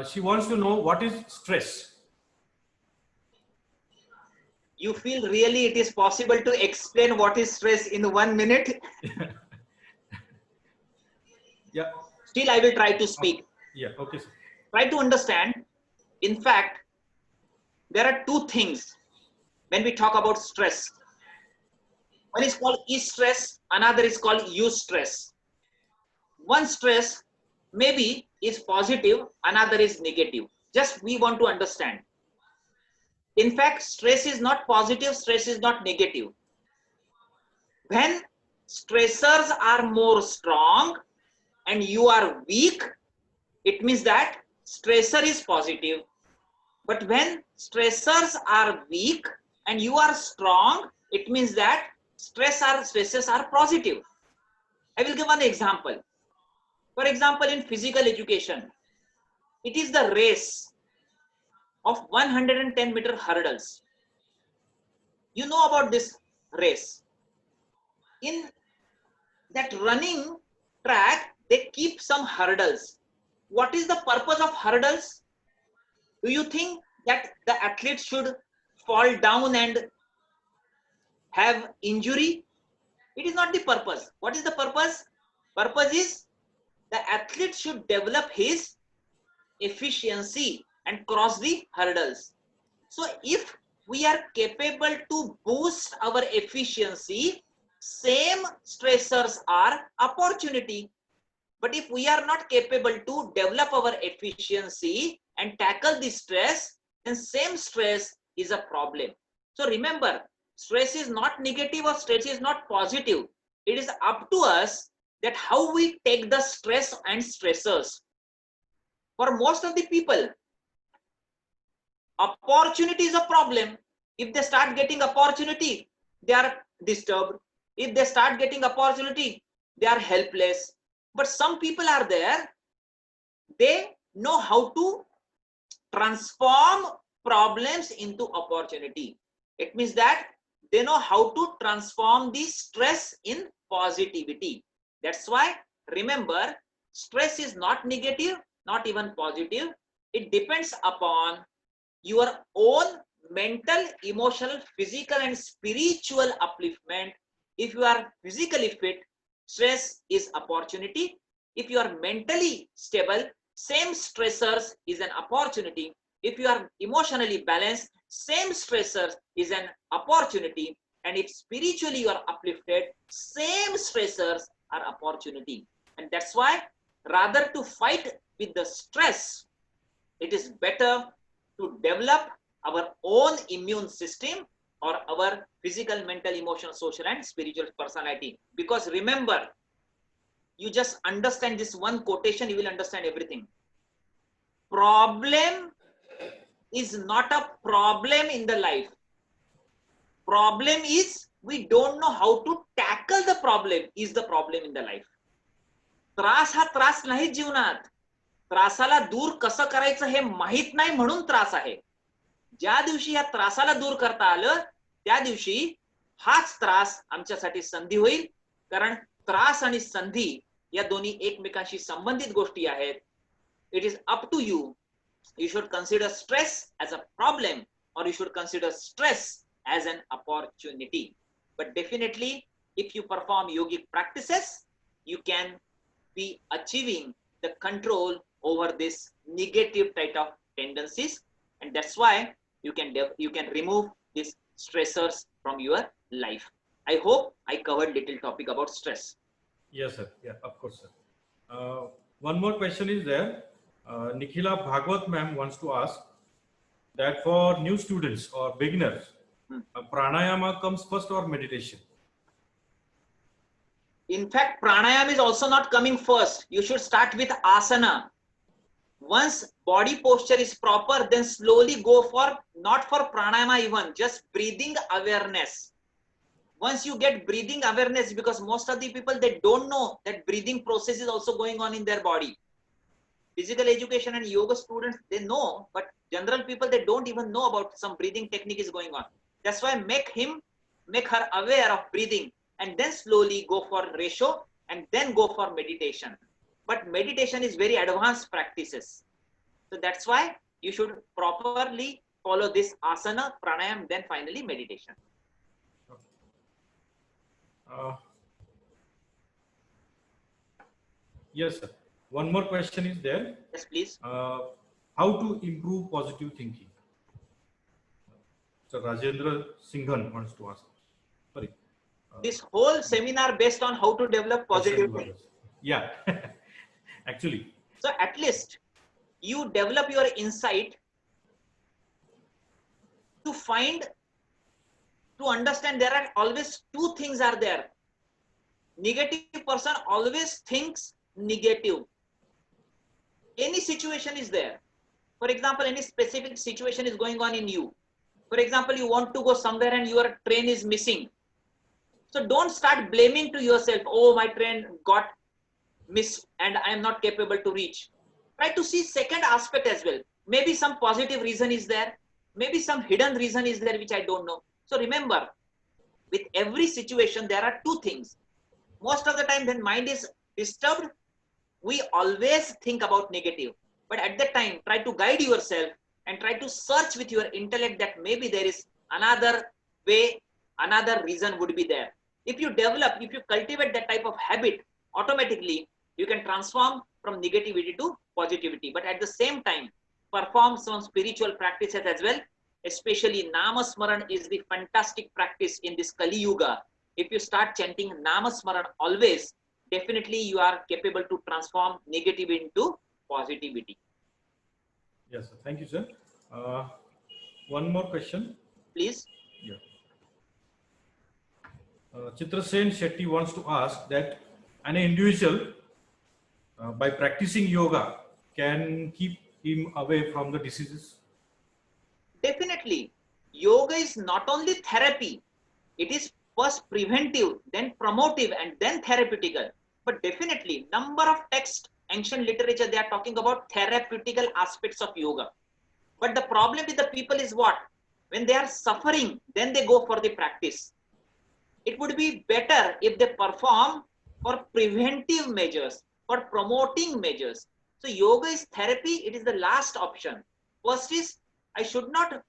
She wants to know what is stress. You feel really it is possible to explain what is stress in 1 minute? Yeah. Still, I will try to speak. Yeah. Okay, sir. Try to understand. In fact, there are two things when we talk about stress. One is called E-stress, another is called U-stress. One stress maybe is positive, another is negative. Just we want to understand. In fact, stress is not positive, stress is not negative. When stressors are more strong and you are weak, it means that stressor is positive. But when stressors are weak and you are strong, it means that stresses are positive. I will give one example. For example, in physical education, it is the race of 110-meter hurdles. You know about this race. In that running track, they keep some hurdles. What is the purpose of hurdles? Do you think that the athlete should fall down and have injury? It is not the purpose. What is the purpose? Purpose is the athlete should develop his efficiency and cross the hurdles. So if we are capable to boost our efficiency, same stressors are opportunity. But if we are not capable to develop our efficiency and tackle the stress, then same stress is a problem. So remember, stress is not negative or stress is not positive. It is up to us that how we take the stress and stressors. For most of the people, opportunity is a problem. If they start getting opportunity, they are disturbed. If they start getting opportunity, they are helpless. But some people are there, they know how to transform problems into opportunity. It means that they know how to transform the stress in positivity. That's why, remember, stress is not negative, not even positive. It depends upon your own mental, emotional, physical, and spiritual upliftment. If you are physically fit, stress is opportunity. If you are mentally stable, same stressors is an opportunity. If you are emotionally balanced, same stressors is an opportunity. And if spiritually you are uplifted, same stressors are opportunity. And that's why, rather to fight with the stress, it is better to develop our own immune system or our physical, mental, emotional, social, and spiritual personality. Because remember, you just understand this one quotation, you will understand everything. Problem is not a problem in the life. Problem is we don't know how to tackle the problem is the problem in the life. त्रास हा त्रास नाही जीवनात. त्रासाला दूर कसं करायचं हे माहित नाही म्हणून त्रास आहे. ज्या दिवशी या त्रासाला दूर करता आलं त्या दिवशी हाच त्रास आमच्यासाठी संधी होईल. कारण त्रास आणि संधी या दोन्ही एकमेकांशी संबंधित गोष्टी आहेत. It is up to you. You should consider stress as a problem or you should consider stress as an opportunity. But definitely, if you perform yogic practices, you can be achieving the control over this negative type of tendencies, and that's why you can remove these stressors from your life. I hope I covered little topic about stress. Yes, sir. Yeah, of course, sir. One more question is there. Nikhila Bhagwat ma'am wants to ask that for new students or beginners, pranayama comes first or meditation? In fact, pranayama is also not coming first. You should start with asana. Once body posture is proper, then slowly go for, not for pranayama even, just breathing awareness. Once you get breathing awareness, because most of the people, they don't know that breathing process is also going on in their body. Physical education and yoga students, they know, but general people, they don't even know about some breathing technique is going on. That's why make her aware of breathing, and then slowly go for ratio and then go for meditation. But meditation is very advanced practices. So that's why you should properly follow this asana, pranayam, then finally meditation. Yes, sir. One more question is there. Yes, please. How to improve positive thinking? So Rajendra Singhan wants to ask. Sorry. This whole seminar based on how to develop positive thinking. Yeah, actually. So at least you develop your insight to understand there are always two things are there. Negative person always thinks negative. Any situation is there. For example, any specific situation is going on in you. For example, you want to go somewhere and your train is missing. So don't start blaming to yourself, oh, my train got missed and I am not capable to reach. Try to see second aspect as well. Maybe some positive reason is there. Maybe some hidden reason is there which I don't know. So remember, with every situation, there are two things. Most of the time when mind is disturbed, we always think about negative. But at that time, try to guide yourself and try to search with your intellect that maybe there is another way, another reason would be there. If you cultivate that type of habit, automatically you can transform from negativity to positivity. But at the same time, perform some spiritual practices as well. Especially Namasmaran is the fantastic practice in this Kali Yuga. If you start chanting Namasmaran always, definitely you are capable to transform negativity into positivity. Yes, sir. Thank you, sir. One more question. Please. Yeah. Chitrasen Shetty wants to ask that an individual, by practicing yoga, can keep him away from the diseases? Definitely. Yoga is not only therapy. It is first preventive, then promotive, and then therapeutical. But definitely, number of texts, ancient literature, they are talking about therapeutical aspects of yoga. But the problem with the people is what? When they are suffering, then they go for the practice. It would be better if they perform for preventive measures, for promoting measures. So yoga is therapy, it is the last option. First is, I should not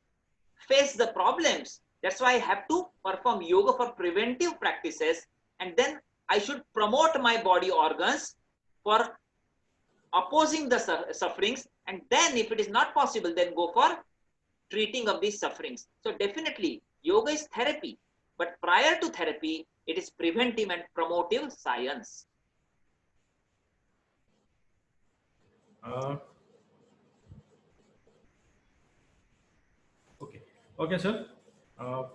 face the problems. That's why I have to perform yoga for preventive practices, and then I should promote my body organs for opposing the sufferings, and then if it is not possible, then go for treating of these sufferings. So definitely yoga is therapy, but prior to therapy, it is preventive and promotive science. Okay, sir.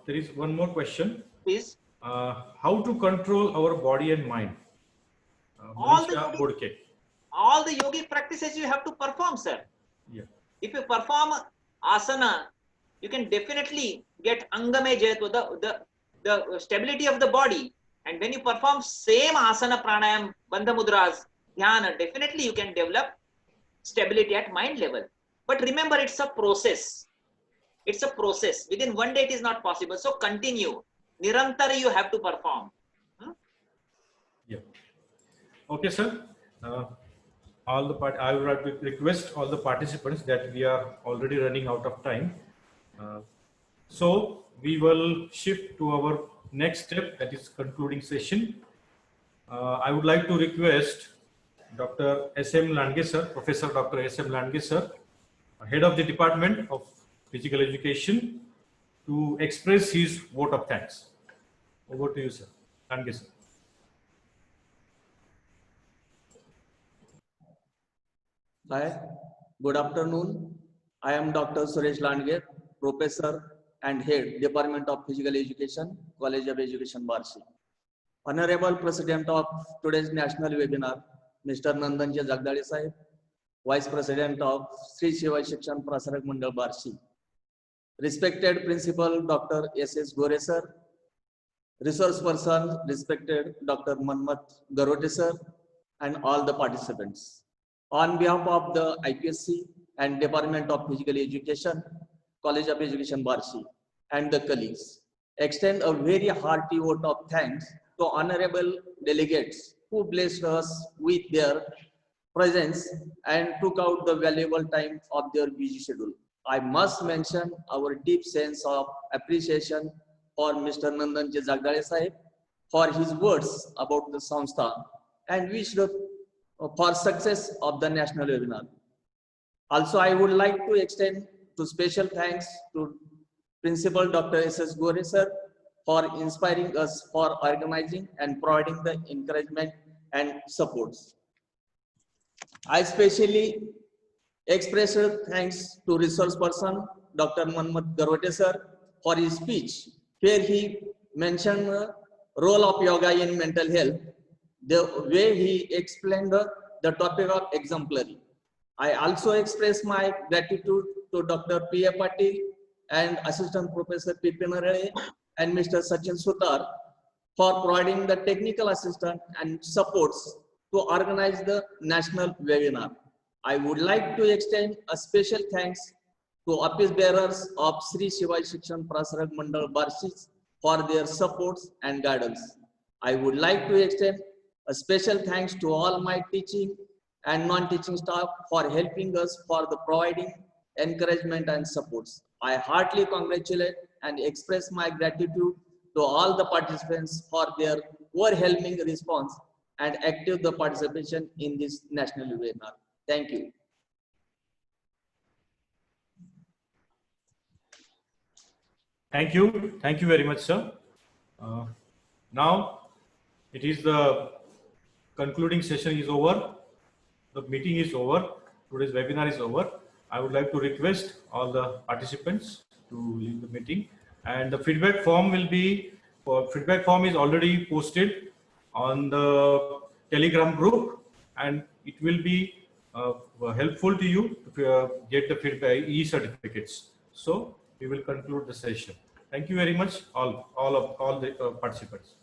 There is one more question. Please. How to control our body and mind? All Manisha Bodke. all the yogic practices you have to perform, sir. Yeah. If you perform asana, you can definitely get angameja, the stability of the body. And when you perform same asana, pranayam, bandha mudras, dhyana, definitely you can develop stability at mind level. But remember, it's a process. It's a process. Within one day, it is not possible. So continue. Nirantara you have to perform. Yeah. Okay, sir. I would like to request all the participants that we are already running out of time. So we will shift to our next step, that is concluding session. I would like to request Dr. S.M. Landge sir, Professor Dr. S.M. Landge sir, Head of the Department of Physical Education, to express his vote of thanks. Over to you, sir. Landge sir. Hi, good afternoon. I am Dr. Suresh Landge, Professor and Head, Department of Physical Education, College of Education, Barshi. Honorable President of today's national webinar, Mr. Nandanji Jagdale Sahib, Vice President of Sri Shivaji Shikshan Prasarak Mandal, Barshi. Respected Principal Dr. S.S. Gore sir, Resource Person, respected Dr. Manmat Garote sir, and all the participants. On behalf of the IPSC and Department of Physical Education, College of Education, Barshi, and the colleagues, extend a very hearty vote of thanks to honorable delegates who blessed us with their presence and took out the valuable time of their busy schedule. I must mention our deep sense of appreciation for Mr. Nandanji Jagdale Sahib for his words about the Samstha and wished for success of the national webinar. Also, I would like to extend to special thanks to Principal Dr. S.S. Gore sir for inspiring us for organizing and providing the encouragement and supports. I especially express thanks to resource person Dr. Manmat Garote sir for his speech, where he mentioned the role of yoga in mental health. The way he explained the topic of exemplary. I also express my gratitude to Dr. P.A. Patil and Assistant Professor P.P. Narade and Mr. Sachin Sutar for providing the technical assistance and supports to organize the national webinar. I would like to extend a special thanks to office bearers of Sri Shivaji Shikshan Prasarak Mandal, Barshi for their supports and guidance. I would like to extend a special thanks to all my teaching and non-teaching staff for helping us for the providing encouragement and supports. I heartily congratulate and express my gratitude to all the participants for their overwhelming response and active the participation in this national webinar. Thank you. Thank you. Thank you very much, sir. Now, it is the concluding session is over. The meeting is over. Today's webinar is over. I would like to request all the participants to leave the meeting, and the feedback form will be, feedback form is already posted on the Telegram group, and it will be helpful to you to get the feedback e-certificates. So we will conclude the session. Thank you very much, all the participants.